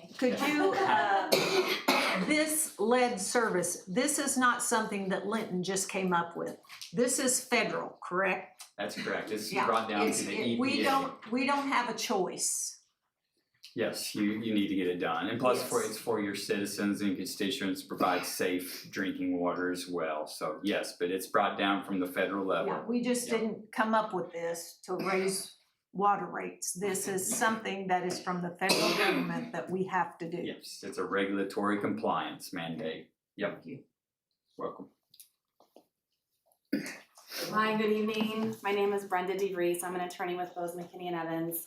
this lead service, this is not something that Linton just came up with. This is federal, correct? That's correct. It's Yeah, brought down to the EPA. We don't have a choice. Yes, you need to get it done. And plus Yes. it's for your citizens and constituents to provide safe drinking water as well. So yes, but it's brought down from the federal level. Yeah, we just Yeah. didn't come up with this to raise water rates. This is something that is from the federal government that we have to do. Yes, it's a regulatory compliance mandate. Yep. Thank you. Welcome. Hi, good evening. My name is Brenda DeVries. I'm an attorney with Bose McKinney and Evans.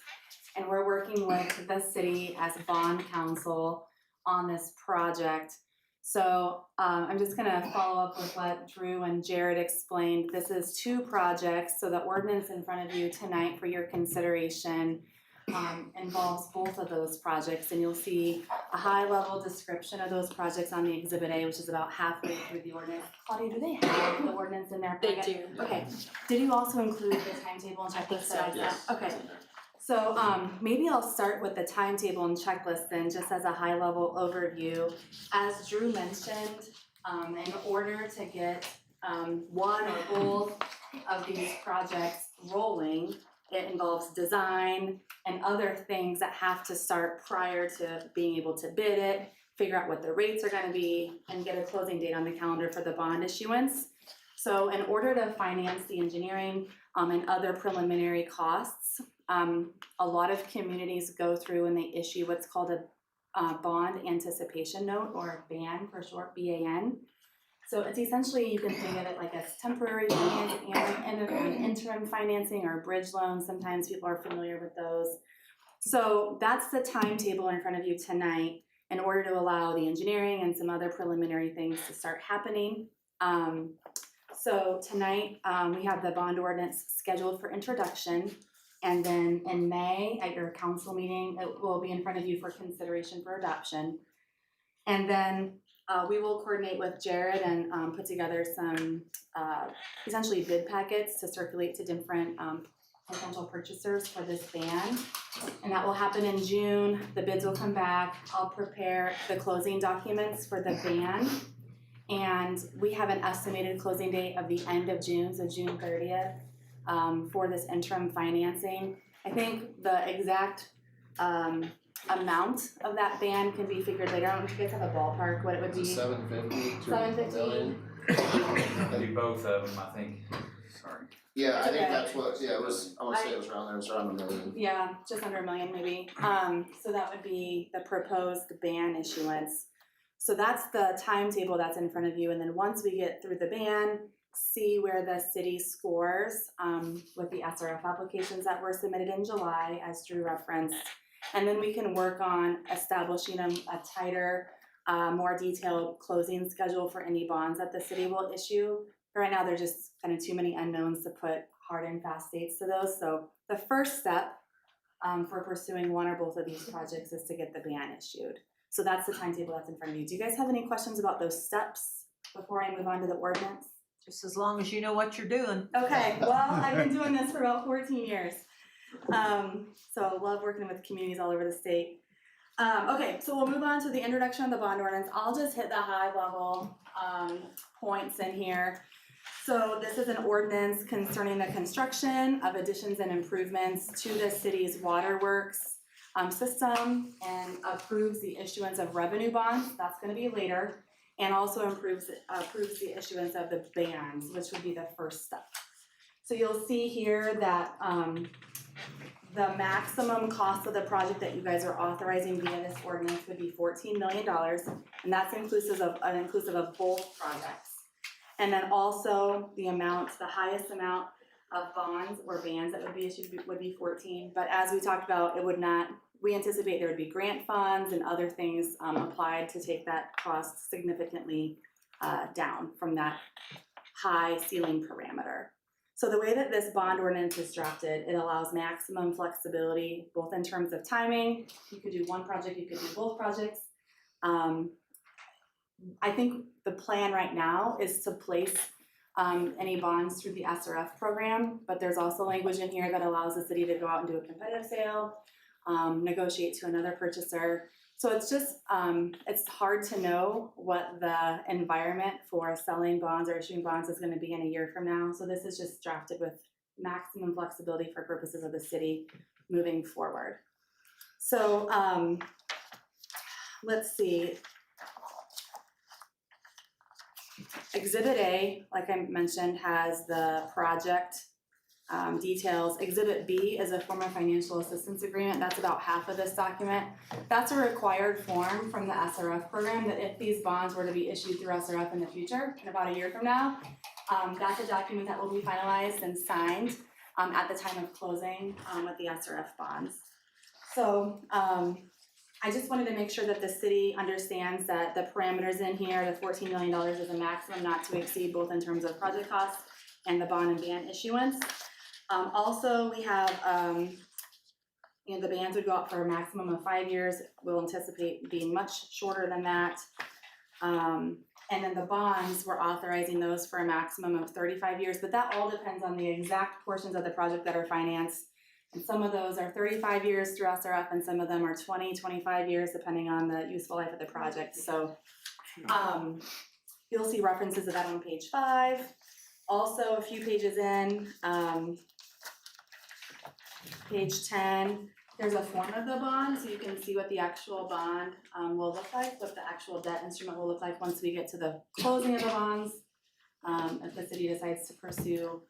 And we're working with the city as bond counsel on this project. So I'm just gonna follow up with what Drew and Jared explained. This is 2 projects, so the ordinance in front of you tonight for your consideration involves both of those projects, and you'll see a high-level description of those projects on the Exhibit A, which is about halfway through the ordinance. Claudia, do they have the ordinance in their They packet? do. Okay. Did you also include the timetable and checklist that I sent? Yes. Okay. So maybe I'll start with the timetable and checklist then, just as a high-level overview. As Drew mentioned, in order to get one or both of these projects rolling, it involves design and other things that have to start prior to being able to bid it, figure out what the rates are gonna be, and get a closing date on the calendar for the bond issuance. So in order to finance the engineering and other preliminary costs, a lot of communities go through and they issue what's called a bond anticipation note, or BAN for short, BAN. So it's essentially, you can think of it like as temporary financing and an interim financing or a bridge loan. Sometimes people are familiar with those. So that's the timetable in front of you tonight in order to allow the engineering and some other preliminary things to start happening. So tonight we have the bond ordinance scheduled for introduction. And then in May at your council meeting, it will be in front of you for consideration for adoption. And then we will coordinate with Jared and put together some essentially bid packets to circulate to different potential purchasers for this ban. And that will happen in June. The bids will come back. I'll prepare the closing documents for the ban. And we have an estimated closing date of the end of June, so June 30th. For this interim financing. I think the exact amount of that ban can be figured later. I don't know if you guys have a ballpark, what it would Is it be. 750 to 750. a million? Do both of them, I think. Sorry. Yeah, I think Okay. that's what, yeah, it was, I wanna say it was around there, it was around a million. Yeah, just under a million maybe. So that would be the proposed ban issuance. So that's the timetable that's in front of you, and then once we get through the ban, see where the city scores with the SRF applications that were submitted in July, as Drew referenced. And then we can work on establishing a tighter, more detailed closing schedule for any bonds that the city will issue. Right now, there's just kind of too many unknowns to put hard and fast dates to those. So the first step for pursuing one or both of these projects is to get the ban issued. So that's the timetable that's in front of you. Do you guys have any questions about those steps before I move on to the ordinance? Just as long as you know what you're doing. Okay, well, I've been doing this for about 14 years. So I love working with communities all over the state. Okay, so we'll move on to the introduction of the bond ordinance. I'll just hit the high level points in here. So this is an ordinance concerning the construction of additions and improvements to the city's waterworks system, and approves the issuance of revenue bonds. That's gonna be later. And also approves the issuance of the bans, which would be the first step. So you'll see here that the maximum cost of the project that you guys are authorizing via this ordinance would be $14 million, and that's inclusive of both projects. And then also the highest amount of bonds or bans that would be issued would be 14. But as we talked about, we anticipate there would be grant funds and other things applied to take that cost significantly down from that high ceiling parameter. So the way that this bond ordinance is drafted, it allows maximum flexibility, both in terms of timing. You could do one project, you could do both projects. I think the plan right now is to place any bonds through the SRF program, but there's also language in here that allows the city to go out and do a competitive sale, negotiate to another purchaser. So it's just, it's hard to know what the environment for selling bonds or issuing bonds is gonna be in a year from now. So this is just drafted with maximum flexibility for purposes of the city moving forward. So let's see. Exhibit A, like I mentioned, has the project details. Exhibit B is a form of financial assistance agreement. That's about half of this document. That's a required form from the SRF program that if these bonds were to be issued through SRF in the future, in about a year from now, that's a document that will be finalized and signed at the time of closing with the SRF bonds. So I just wanted to make sure that the city understands that the parameters in here, the $14 million is a maximum not to exceed, both in terms of project costs and the bond and ban issuance. Also, we have, the bans would go out for a maximum of 5 years. We'll anticipate being much shorter than that. And then the bonds, we're authorizing those for a maximum of 35 years, but that all depends on the exact portions of the project that are financed. And some of those are 35 years through SRF, and some of them are 20, 25 years, depending on the useful life of the project. So you'll see references to that on page 5. Also, a few pages in, page 10, there's a form of the bond, so you can see what the actual bond will look like, what the actual debt instrument will look like once we get to the closing of the bonds, if the city decides to pursue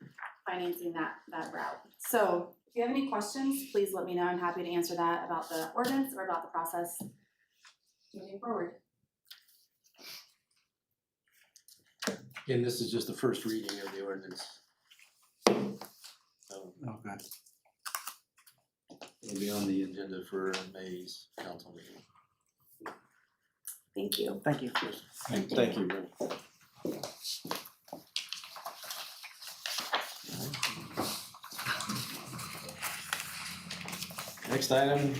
financing that route. So if you have any questions, please let me know. I'm happy to answer that about the ordinance or about the process moving forward. Again, this is just the first reading of the ordinance. Okay. It'll be on the agenda for May's council meeting. Thank you. Thank you. Thank you, Brent. Next item,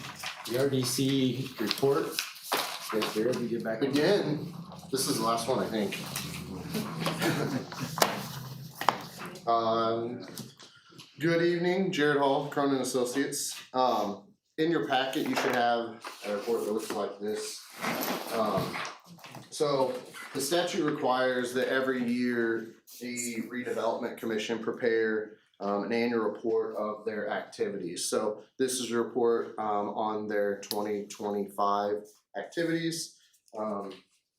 the RDC report. Guys, there, we get back. Again, this is the last one, I think. Good evening, Jared Hall, Cronin Associates. In your packet, you should have a report that looks like this. So the statute requires that every year the redevelopment commission prepare an annual report of their activities. So this is a report on their 2025 activities.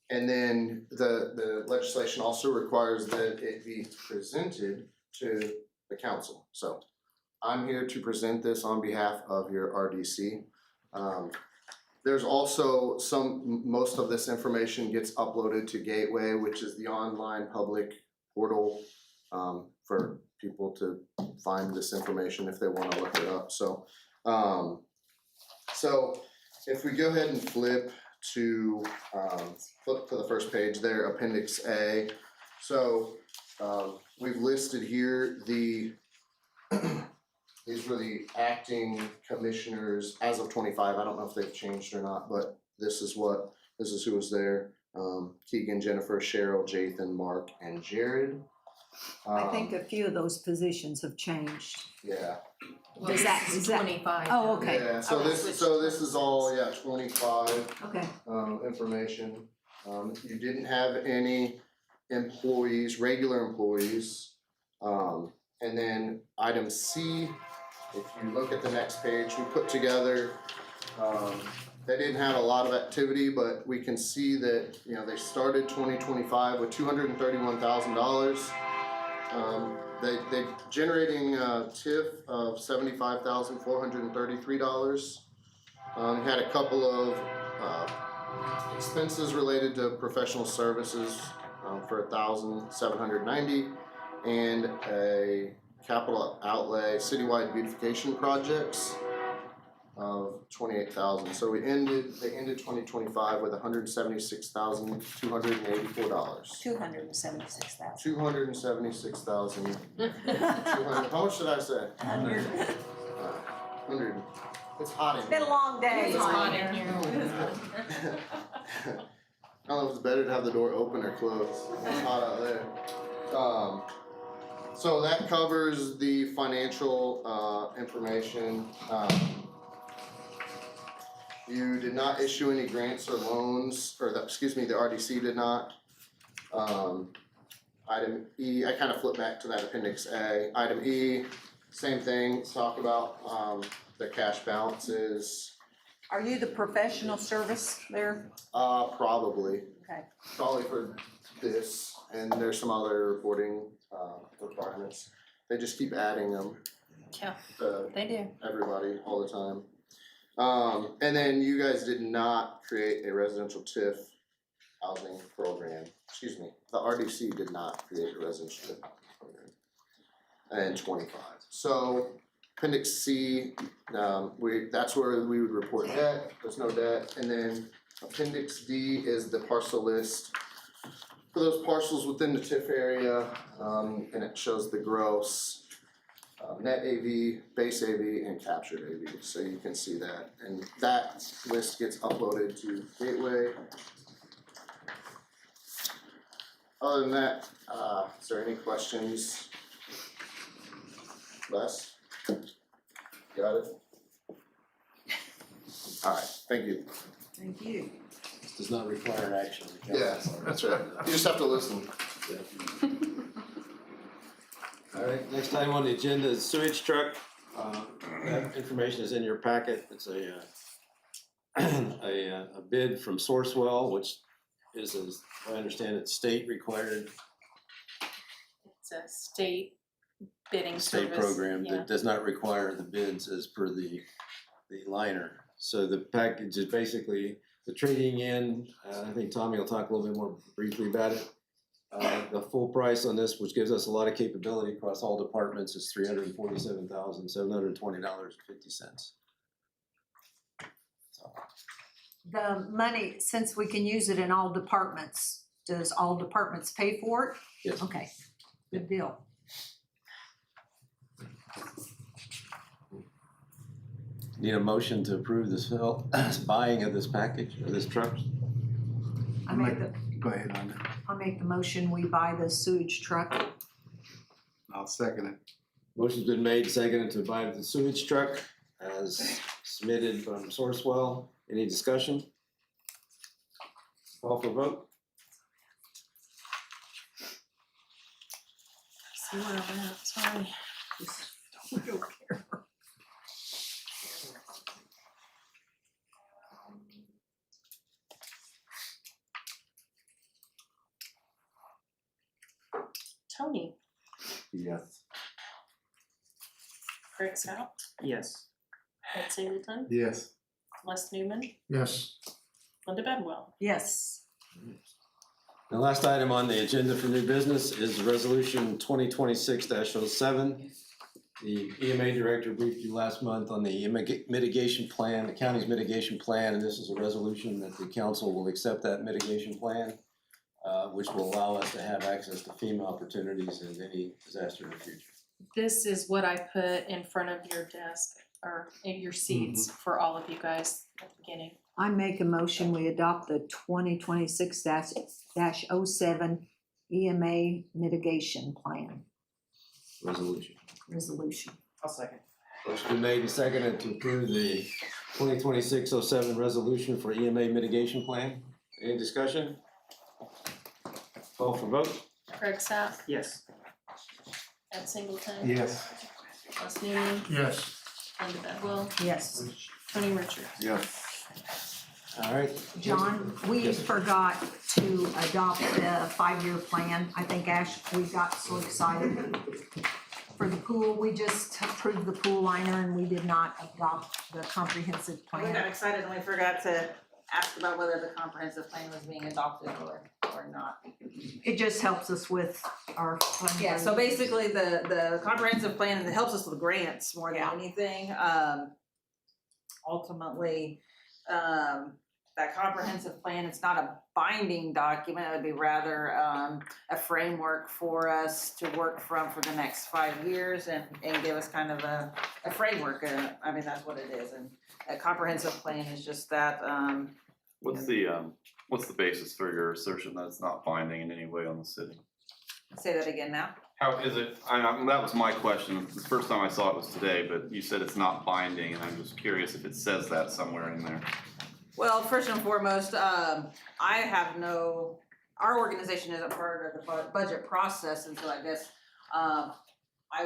And then the legislation also requires that it be presented to the council. So I'm here to present this on behalf of your RDC. There's also most of this information gets uploaded to Gateway, which is the online public portal for people to find this information if they want to look it up. So if we go ahead and flip to the first page there, Appendix A. So we've listed here these were the acting commissioners as of 25. I don't know if they've changed or not, but this is who was there. Keegan, Jennifer, Cheryl, Jathan, Mark, and Jared. I think a few of those positions have changed. Yeah. Well, Is that- this is that- 25. Oh, okay. Yeah, so I this was is all 25 Okay. information. You didn't have any employees, regular employees. And then item C, if you look at the next page, we put together, they didn't have a lot of activity, but we can see that, they started 2025 with $231,000. They generating a TIF of $75,433. Had a couple of expenses related to professional services for $1,790, and a capital outlay citywide beautification projects of $28,000. So they ended 2025 with $176,284. 276,000. $276,200. How much did I say? 100. It's hot in It's been a here. long day. It's hot in here. I don't know if it's better to have the door open or closed. It's hot out there. So that covers the financial information. You did not issue any grants or loans, the RDC did not. Item E, I kind of flipped back to that Appendix A. Item E, same thing, talk about the cash balances. Are you the professional service there? Probably. Okay. Probably for this, and there's some other reporting requirements. They just keep adding them Yeah, to they do. everybody all the time. And then you guys did not create a residential TIF housing program. Excuse me, the RDC did not create a residential TIF housing program in 25. So Appendix C, that's where we would report debt. There's no debt. And then Appendix D is the parcel list for those parcels within the TIF area, and it shows the gross net AV, base AV, and captured AV, so you can see that. And that list gets uploaded to Gateway. Other than that, is there any questions? Les? Got it? Alright, thank you. Thank you. This does not require action. Yeah, that's right. You just have to listen. All right, next item on the agenda is sewage truck. That information is in your packet. It's a bid from Sourcewell, which is, as I understand it, state required It's a state bidding service. state program Yeah. that does not require the bids as per the liner. So the package is basically the trading in, I think Tommy will talk a little bit more briefly about it. The full price on this, which gives us a lot of capability across all departments, is $347,720.50. The money, since we can use it in all departments, does all departments pay for it? Yes. Okay, good deal. Need a motion to approve this buying of this package, or this truck? I make the, Go ahead, Linda. I'll make the motion, we buy the sewage truck. I'll second it. Motion's been made, seconded to buy the sewage truck as submitted from Sourcewell. Any discussion? Call for vote? See where I'm at, sorry. We don't care. Tony, Yes. Craig Stout, Yes. Ed Singleton, Yes. Les Newman, Yes. Linda Bedwell. Yes. The last item on the agenda for new business is resolution 2026-07. The EMA director briefed you last month on the mitigation plan, the county's mitigation plan, and this is a resolution that the council will accept that mitigation plan, which will allow us to have access to FEMA opportunities in any disaster in the future. This is what I put in front of your desk or in your seats for all of you guys at the beginning. I make a motion, we adopt the 2026-07 EMA mitigation plan resolution. I'll second. Motion been made and seconded to approve the 2026-07 resolution for EMA mitigation plan. Any discussion? Call for vote? Craig Stout, Yes. Ed Singleton, Yes. Les Newman, Yes. Linda Bedwell, Yes. Tony Richards. Yes. All right. John, we Yes. forgot to adopt the 5-year plan. I think we got so excited for the pool. We just approved the pool liner and we did not adopt the comprehensive We got plan. excited and we forgot to ask about whether the comprehensive plan was being adopted or not. It just helps us with our fundraising. Yeah, so basically the comprehensive plan, it helps us with grants more than Yeah. anything. Ultimately, that comprehensive plan, it's not a binding document, it would be rather a framework for us to work from for the next 5 years and give us kind of a framework. I mean, that's what it is, and a comprehensive plan is just that. What's the basis for your assertion that it's not binding in any way on the city? Say that again now. How is it, I mean, that was my question, the first time I saw it was today, but you said it's not binding, and I'm just curious if it says that somewhere in there. Well, first and foremost, our organization isn't part of the budget process, and so I guess I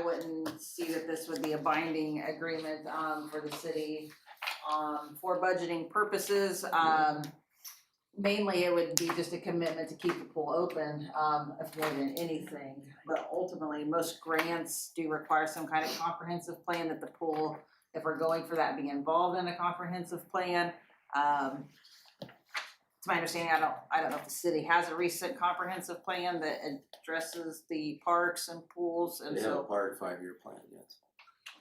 wouldn't see that this would be a binding agreement for the city for budgeting purposes. Mainly, it would be just a commitment to keep the pool open, if more than anything. But ultimately, most grants do require some kind of comprehensive plan that the pool, if we're going for that, be involved in a comprehensive plan. To my understanding, I don't know if the city has a recent comprehensive plan that addresses the parks and pools, and They have a so. part 5-year plan, yes.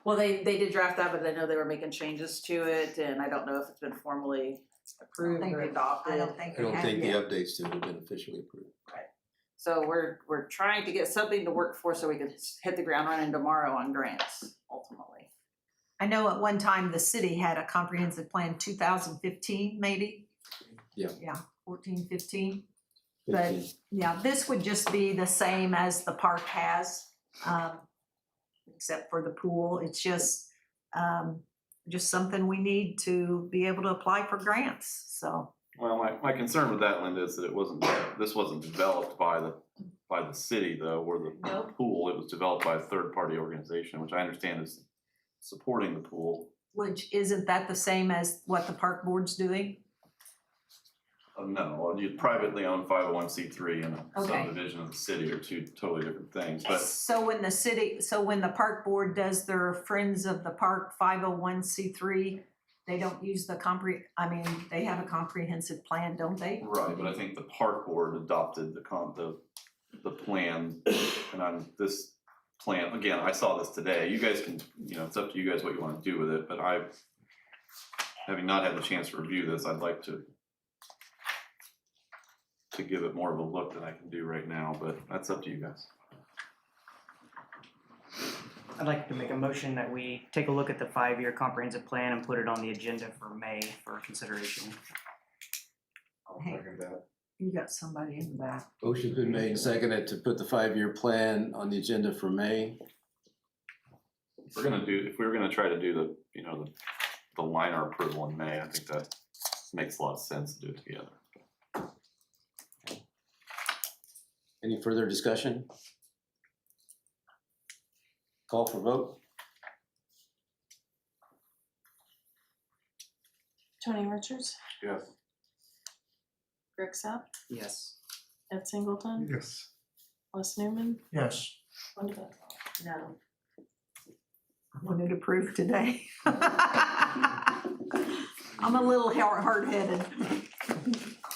Well, they did draft that, but I know they were making changes to it, and I don't know if it's been formally approved or adopted. I don't think I we don't have think the yet. updates to it have been officially approved. So we're trying to get something to work for so we can hit the ground running tomorrow on grants, ultimately. I know at one time the city had a comprehensive plan, 2015 maybe? Yeah. Yeah, 14, 15. But 15. yeah, this would just be the same as the park has, except for the pool. It's just something we need to be able to apply for grants, so. Well, my concern with that, Linda, is that this wasn't developed by the city though, or the Nope. pool, it was developed by a third-party organization, which I understand is supporting the pool. Which, isn't that the same as what the park board's doing? No, you privately owned 501c3 and a Okay. subdivision of the city are two totally different things, but So when the park board does their Friends of the Park 501c3, they don't use they have a comprehensive plan, don't they? right, but I think the park board adopted the plan, and on this plan, again, I saw this today, you guys can, it's up to you guys what you wanna do with it, but having not had the chance to review this, I'd like to give it more of a look than I can do right now, but that's up to you guys. I'd like to make a motion that we take a look at the 5-year comprehensive plan and put it on the agenda for May for consideration. Hey, you got somebody in the back. Motion's been made and seconded to put the 5-year plan on the agenda for May. If we were gonna try to do the liner approval in May, I think that makes a lot of sense to do it together. Any further discussion? Call for vote? Tony Richards, Yes. Greg Sapp, Yes. Ed Singleton, Yes. Les Newman, Yes. Linda Bell. No. I want it approved today. I'm a little hard-headed.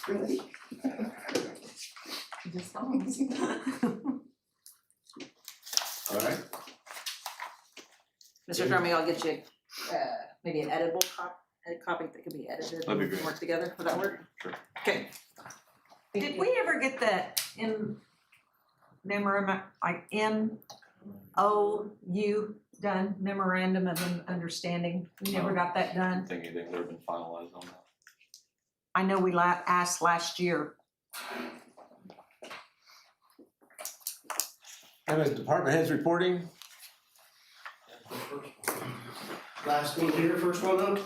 Really? Just almost. All right. Mr. Drummond, I'll get you, maybe an editable a copy that could be edited That'd be and great. work together, would that work? Sure. Okay, Did we ever get that in memorandum, like MOU done, memorandum of understanding? We never got that I done. don't think anything would have been finalized on that. I know we asked last year. And as department heads reporting, Last one here, first one up.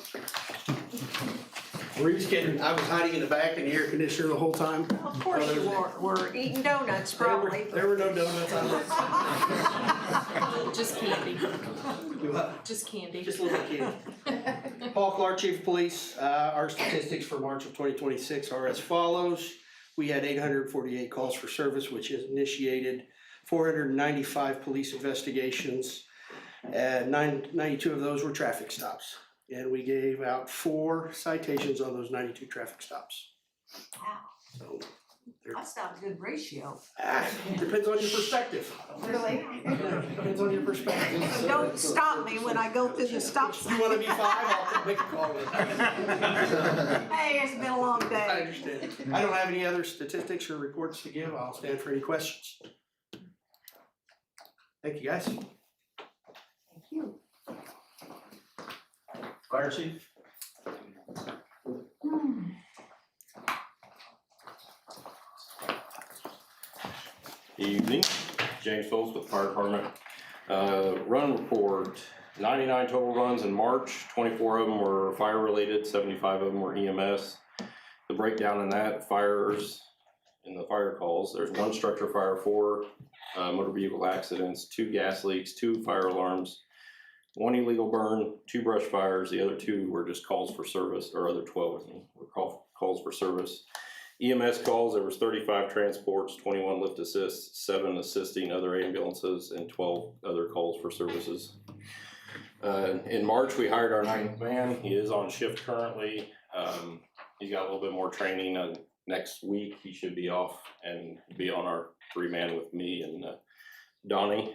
We're just kidding, I was hiding in the back in the air conditioner the whole time. Of course you were eating donuts probably. There were no donuts on this. Just candy, Do what? just candy. Just a little bit candy. Paul Clark, Chief of Police, our statistics for March of 2026 are as follows. We had 848 calls for service, which has initiated 495 police investigations. And 92 of those were traffic stops. And we gave out 4 citations on those 92 traffic stops. Wow, So, that's not a good ratio. depends on your perspective. Really? Depends on your perspective. Don't stop me when I go through the stop If you sign. wanna be 5, I'll make a call. Hey, it's been a long I day. understand. I don't have any other statistics or reports to give. I'll stand for any questions. Thank you, guys. Thank you. fire chief? Evening, James Phillips with Fire Department. Run report, 99 total runs in March, 24 of them were fire related, 75 of them were EMS. The breakdown in that, fires, in the fire calls, there's 1 structure fire, 4 motor vehicle accidents, 2 gas leaks, 2 fire alarms, 1 illegal burn, 2 brush fires, the other 2 were just calls for service, or other 12 of them were calls for service. EMS calls, there was 35 transports, 21 lift assists, 7 assisting other ambulances, and 12 other calls for services. In March, we hired our 9th man. He is on shift currently. He's got a little bit more training. Next week, he should be off and be on our 3-man with me and Donnie.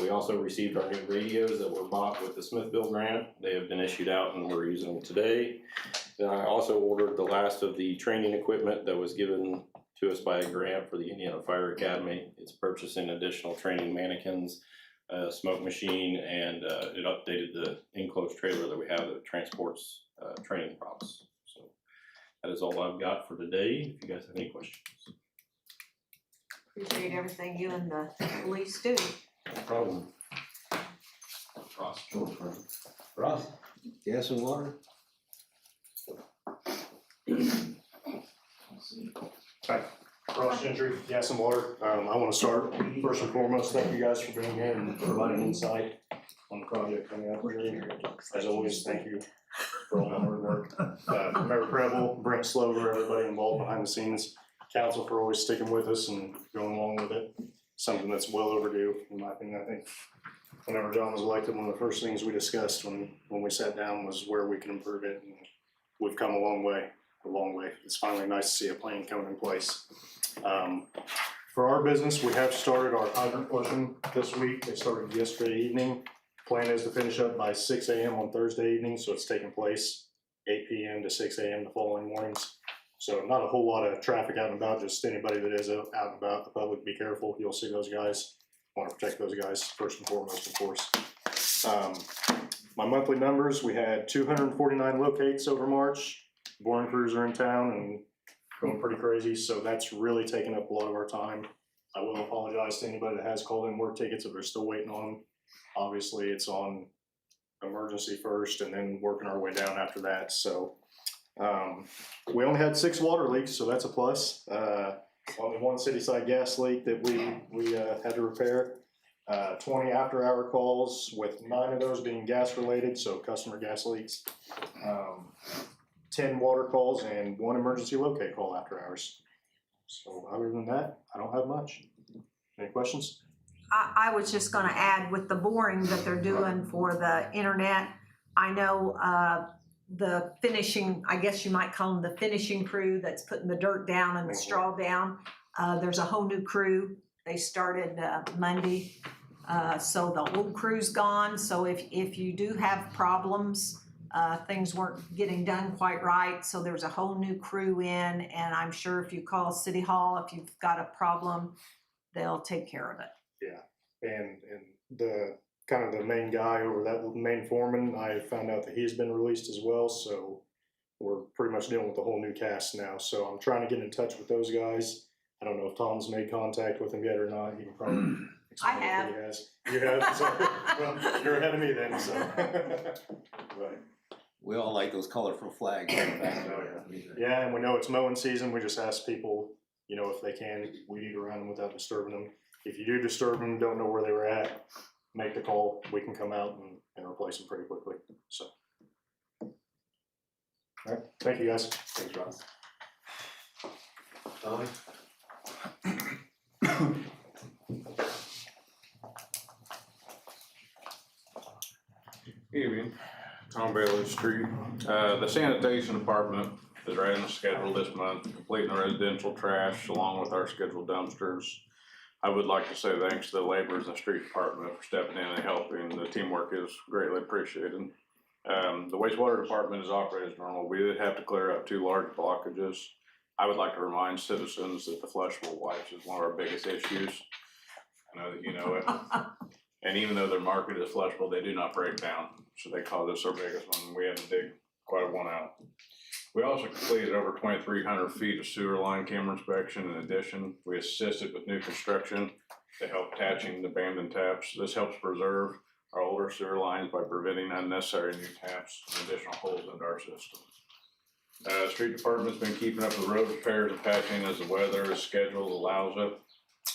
We also received our new radios that were bought with the Smithville grant. They have been issued out and we're using them today. Then I also ordered the last of the training equipment that was given to us by a grant for the Indiana Fire Academy. It's purchasing additional training mannequins, a smoke machine, and it updated the enclosed trailer that we have that transports training props. So that is all I've got for today. If you guys have any questions. Appreciate everything you and the police do. No problem. Ross? Gas and water? Hi, Ross Gentry, Gas and Water. I want to start first and foremost, thank you guys for being here and providing insight on the project coming up here. As always, thank you for all the hard work. Mayor Preble, Brent Slover, everybody involved behind the scenes, council for always sticking with us and going along with it. Something that's well overdue, in my opinion. I think whenever John was elected, one of the first things we discussed when we sat down was where we can improve it. And we've come a long way. It's finally nice to see a plan coming in place. For our business, we have started our hydrant flushing this week. They started yesterday evening. Plan is to finish up by 6 a.m. on Thursday evening, so it's taking place 8 p.m. to 6 a.m. the following mornings. So not a whole lot of traffic out and about, just anybody that is out and about, the public, be careful. You'll see those guys. Want to protect those guys first and foremost, of course. My monthly numbers, we had 249 locates over March. Boring crews are in town and going pretty crazy, so that's really taking up a lot of our time. I will apologize to anybody that has called in work tickets if they're still waiting on them. Obviously, it's on emergency first and then working our way down after that. So we only had 6 water leaks, so that's a plus. Only 1 city side gas leak that we had to repair. 20 after-hour calls, with 9 of those being gas-related, so customer gas leaks. 10 water calls and 1 emergency locate call after hours. So other than that, I don't have much. Any questions? I was just gonna add with the boring that they're doing for the internet, I know, the finishing, I guess you might call them the finishing crew that's putting the dirt down and the straw down. There's a whole new crew. They started, Monday. So the old crew's gone, so if you do have problems, things weren't getting done quite right, so there's a whole new crew in, and I'm sure if you call City Hall, if you've got a problem, they'll take care of it. Yeah, and the kind of the main guy over that, the main foreman, I found out that he's been released as well, so we're pretty much dealing with a whole new cast now. So I'm trying to get in touch with those guys. I don't know if Tom's made contact with them yet or not. He can probably explain I have. if he has. You have? So, well, you're ahead of me then, so. Right. We all like those colorful flags on the back. Yeah, and we know it's mowing season. We just ask people, you know, if they can weed eat around them without disturbing them. If you do disturb them, don't know where they were at, make the call. We can come out and replace them pretty quickly. So, all right, thank you guys. Thanks, Ross. Tommy? Evening, Tom Bailey Street. The sanitation department is right on the schedule this month, completing the residential trash along with our scheduled dumpsters. I would like to say thanks to the laborers in the street department for stepping in and helping. The teamwork is greatly appreciated. The wastewater department is operating as normal. We did have to clear up 2 large blockages. I would like to remind citizens that the flushable wipes is one of our biggest issues. I know that you know it. And even though they're marketed as flushable, they do not break down. So they call this our biggest one. We had to dig quite a one out. We also completed over 2,300 feet of sewer line camera inspection. In addition, we assisted with new construction to help attaching the abandoned taps. This helps preserve our older sewer lines by preventing unnecessary new taps and additional holes into our system. The street department's been keeping up with road repairs and patching as the weather is scheduled allows it.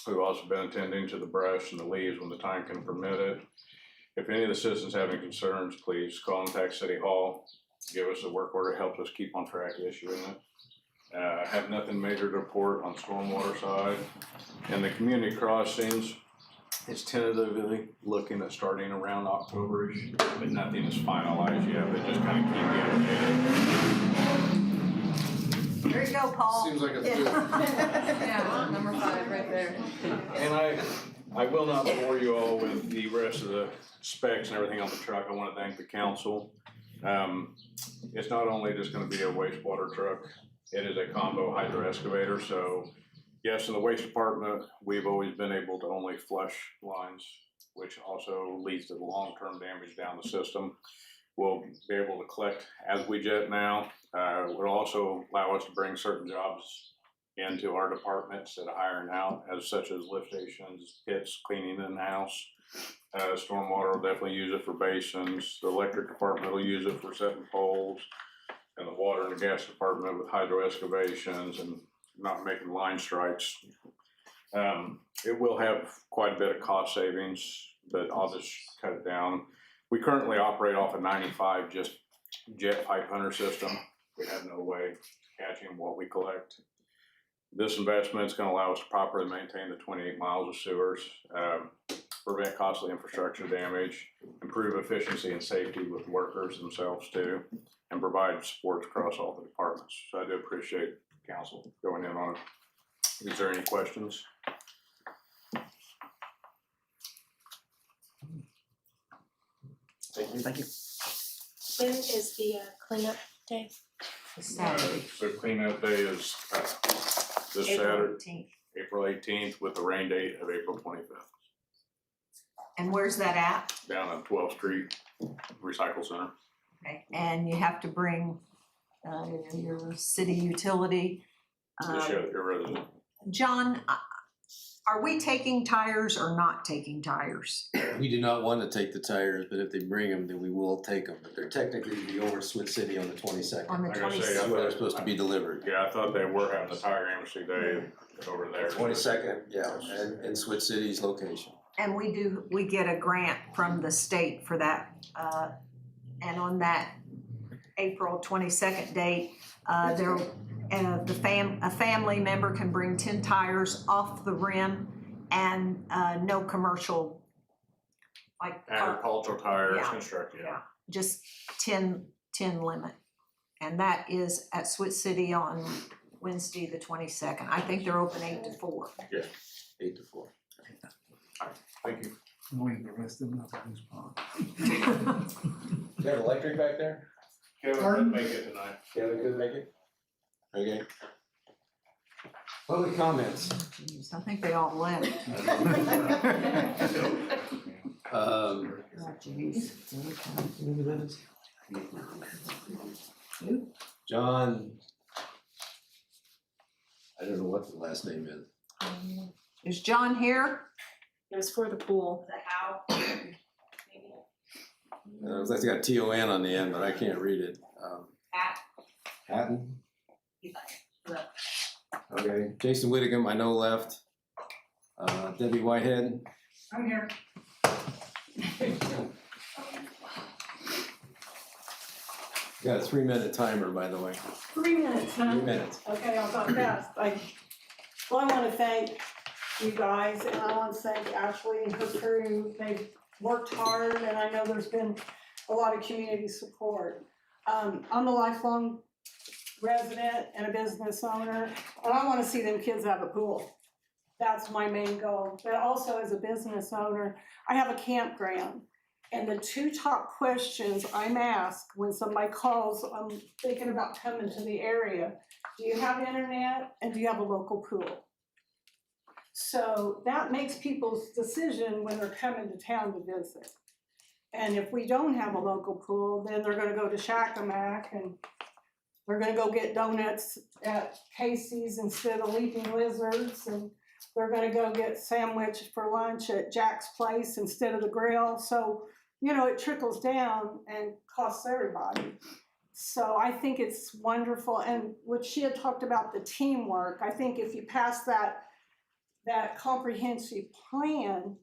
We've also been attending to the brush and the leaves when the time can permit it. If any of the citizens have any concerns, please contact City Hall. Give us a work order, helps us keep on track issuing it. I have nothing major to report on stormwater side. And the community crossings, it's tentatively looking at starting around October-ish, but nothing is finalized yet, but just kind of keep you updated. There you go, Paul. Seems like it's good. Yeah, number 5 right there. And I will not bore you all with the rest of the specs and everything on the truck. I want to thank the council. It's not only just going to be a wastewater truck, it is a combo hydro excavator. So yes, in the waste department, we've always been able to only flush lines, which also leads to the long-term damage down the system. We'll be able to collect as we jet now. Will also allow us to bring certain jobs into our departments that are hiring out, as such as lift stations, pits, cleaning in-house. Stormwater will definitely use it for basins. The electric department will use it for setting poles, and the water and the gas department with hydro excavations and not making line strikes. It will have quite a bit of cost savings, but I'll just cut it down. We currently operate off a 95 just jet pipe hunter system. We have no way of catching what we collect. This investment is going to allow us to properly maintain the 28 miles of sewers, prevent costly infrastructure damage, improve efficiency and safety with workers themselves too, and provide support across all the departments. So I do appreciate council going in on it. Is there any questions? Thank you. When is the cleanup day? Saturday. So cleanup day is this Saturday, 18th. April 18th, with the rain date of April 25th, And where's that at? down on 12th Street Recycle Center. Okay, and you have to bring, your city utility. Just your resident. John, are we taking tires or not taking tires? We do not want to take the tires, but if they bring them, then we will take them. But they're technically to be over Switch City on the 22nd. On the Like I say, 26th? That's where they're supposed to be delivered. Yeah, I thought they were having the tire amnesty day over there. 22nd, yeah, in Switch City's location. And we get a grant from the state for that, and on that April 22nd date, a family member can bring 10 tires off the rim and, no commercial, like. Agricultural tires, Yeah. construction, yeah. Just 10 limit. And that is at Switch City on Wednesday, the 22nd. I think they're open 8 to 4. 8 to 4. Thank you. Leave the rest of them up in this pond. You have electric back there? Kevin couldn't make it tonight. Kevin couldn't make it? Okay. Public comments. Jeez, I think they all left. Oh, jeez. John. I don't know what the last name is. Is John here? It was for the pool. It's got TON on the end, but I can't read it. Hatton? Okay, Jason Whittingham, I know left. Debbie Whitehead? I'm here. Got a 3-minute timer, by the way. 3 minutes, huh? 3 minutes. Okay, I'll talk fast. I wanna thank you guys, and I wanna thank Ashley and her crew. They've worked hard, and I know there's been a lot of community support. I'm a lifelong resident and a business owner, and I wanna see them kids have a pool. That's my main goal. But also as a business owner, I have a campground. And the 2 top questions I'm asked when somebody calls, I'm thinking about coming to the area. Do you have internet and do you have a local pool? So that makes people's decision when they're coming to town to visit. And if we don't have a local pool, then they're gonna go to Shakamak and they're gonna go get donuts at Casey's instead of Leaping Lizards, and they're gonna go get sandwich for lunch at Jack's Place instead of the grill. So, you know, it trickles down and costs everybody. So I think it's wonderful. And what she had talked about, the teamwork, I think if you pass that comprehensive plan,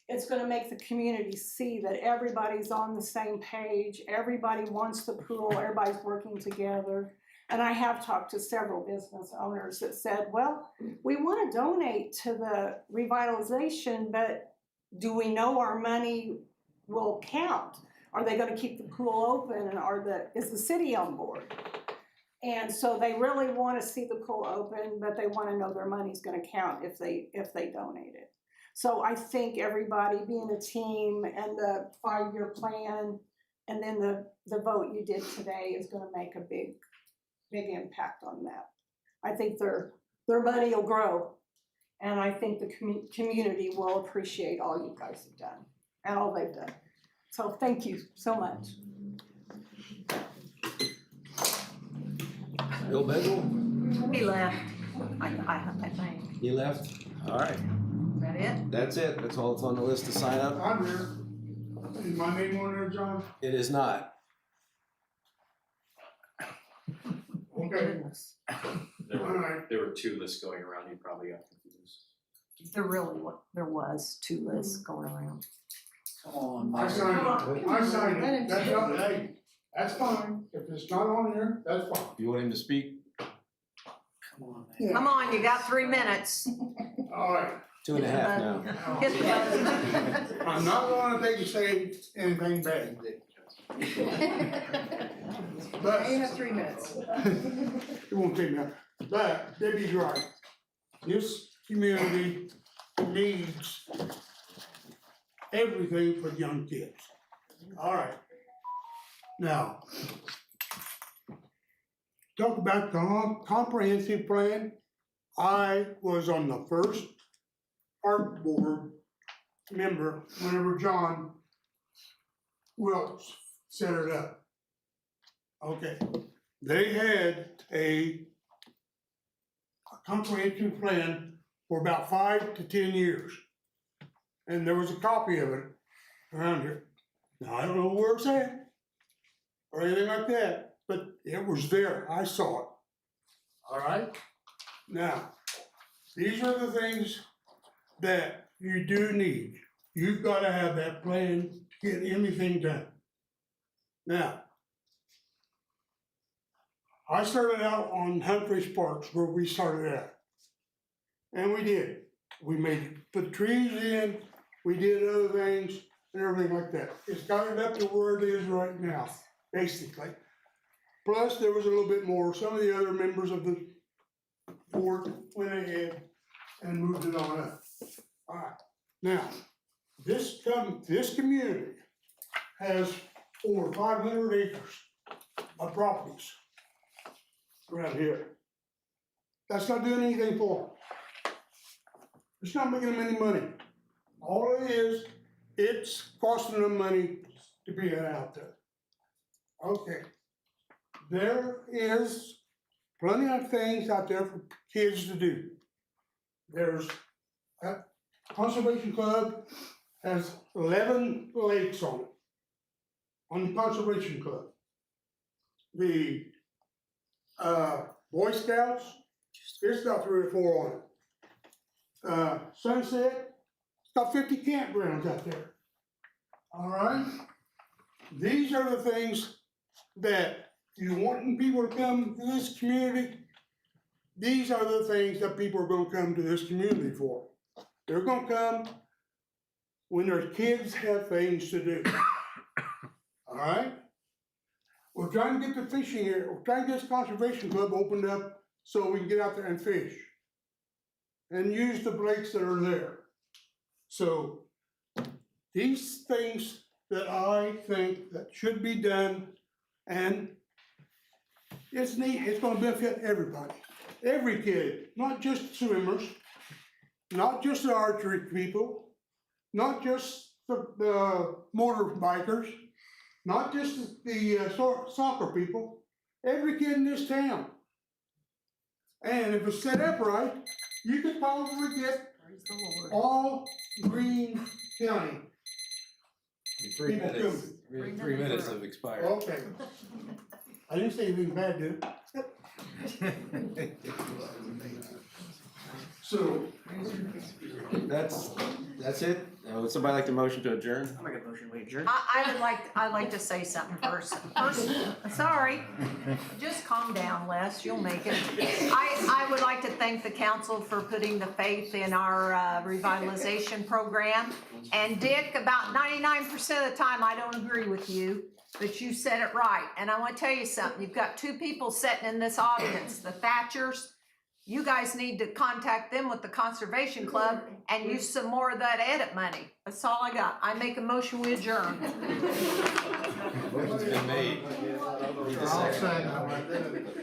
it's gonna make the community see that everybody's on the same page, everybody wants the pool, everybody's working together. And I have talked to several business owners that said, well, we wanna donate to the revitalization, but do we know our money will count? Are they gonna keep the pool open, and is the city on board? And so they really wanna see the pool open, but they wanna know their money's gonna count if they donate it. So I think everybody being a team and the 5-year plan, and then the vote you did today is gonna make a big impact on that. I think their money will grow, and I think the community will appreciate all you guys have done and all they've done. So thank you so much. Bill Bedwell? He left, I think. He left? All right, Is that it? that's it. That's all that's on the list to sign up. I'm here. Is my name on there, John? It is not. Okay. There were 2 lists going around, you probably got confused. There was 2 lists going around. I signed it, that's not, hey, that's fine, if it's not on there, that's fine. You want him to speak? Come on, you got 3 minutes. All right, 2.5 now. Hit the button. I'm not gonna take you say anything bad. But. You have 3 minutes. It won't take that, but Debbie's right. This community needs everything for young kids. All right. Now, talk about the comprehensive plan. I was on the first park board member whenever John Wilkes set it up. Okay, they had a comprehensive plan for about 5 to 10 years. And there was a copy of it around here. Now, I don't know where it's at or anything like that, but it was there, I saw it. All right? Now, these are the things that you do need. you've gotta have that plan to get anything done. Now, I started out on Humphreys Parks where we started out. And we did. We put trees in, we did other things and everything like that. It's got it up to where it is right now, basically. Plus, there was a little bit more. Some of the other members of the board went ahead and moved it on up. Alright, now, this community has over 500 acres of properties around here. That's not doing anything for them. It's not making them any money. All it is, it's costing them money to be out there. Okay. There is plenty of things out there for kids to do. There's, Conservation Club has 11 lakes on it, on the Conservation Club. The Boy Scouts, it's got 3 or 4 on it. Sunset, it's got 50 campgrounds out there. All right? These are the things that you wanting people to come to this community. These are the things that people are gonna come to this community for. They're gonna come when their kids have things to do. All right? We're trying to get the fishing here, we're trying to get this conservation club opened up so we can get out there and fish. And use the lakes that are there. So, these things that I think that should be done, and it's neat, it's gonna benefit everybody. Every kid, not just swimmers, not just the archery people, not just the motorbikers, not just the soccer people, every kid in this town. And if it's set up right, you could probably get all Green County. 3 People minutes, 3 minutes have expired. Okay. I didn't say anything bad, did I? So, That's it? Would somebody like to motion to adjourn? I'll make a motion, we adjourn. I'd like to say something first. Sorry, just calm down, Les, you'll make it. I would like to thank the council for putting the faith in our revitalization program. And Dick, about 99% of the time, I don't agree with you, but you said it right. And I want to tell you something, you've got 2 people sitting in this audience, the Thatchers. You guys need to contact them with the Conservation Club and use some more of that edit money. That's all I got. I make a motion, we adjourn. Motion's been made.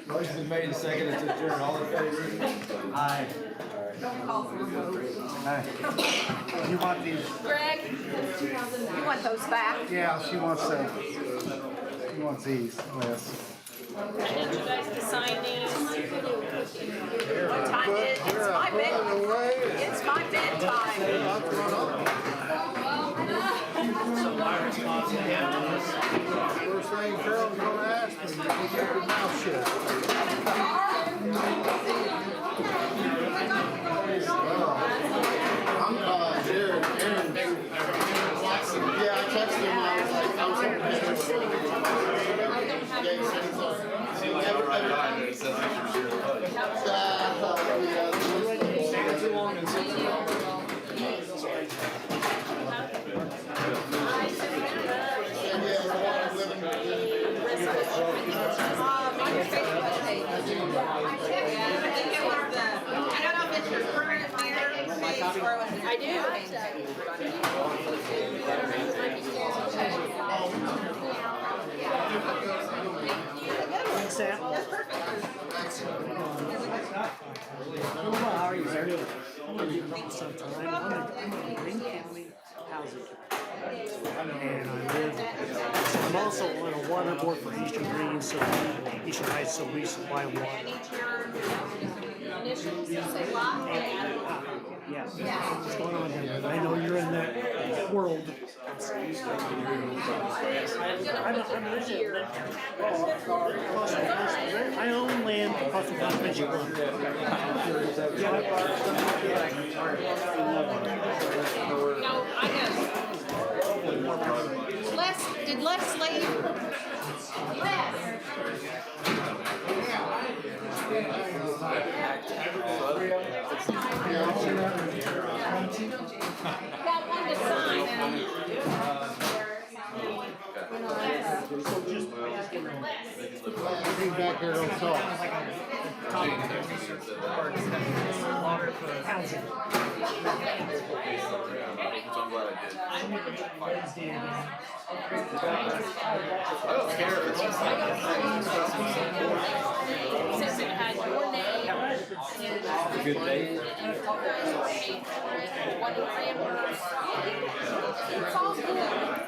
Motion's been made and seconded to adjourn. All in favor? Aye. Don't call for a vote. Aye. You want these? Greg, you want those back? Yeah, she wants these, yes. I need you guys to sign these. What time is it? It's my bedtime. It's my bedtime. So my response to him was, first thing Carol's gonna ask me is to keep your mouth shut. I'm Jared, Aaron. Yeah, I texted him, I was like, I was I do. Thanks, Sam. How are you, sir? I'm gonna do sometime. I'm in Green County housing. And I'm also on a water board for Eastern Green, so Eastern Heights, so we supply water. Yeah. What's going on here? I know you're in that world. I'm originally I own land No, I know. Did Les leave? Got one to sign. Be back here on top. Says it had your name. Good day. One Amber. It's all good.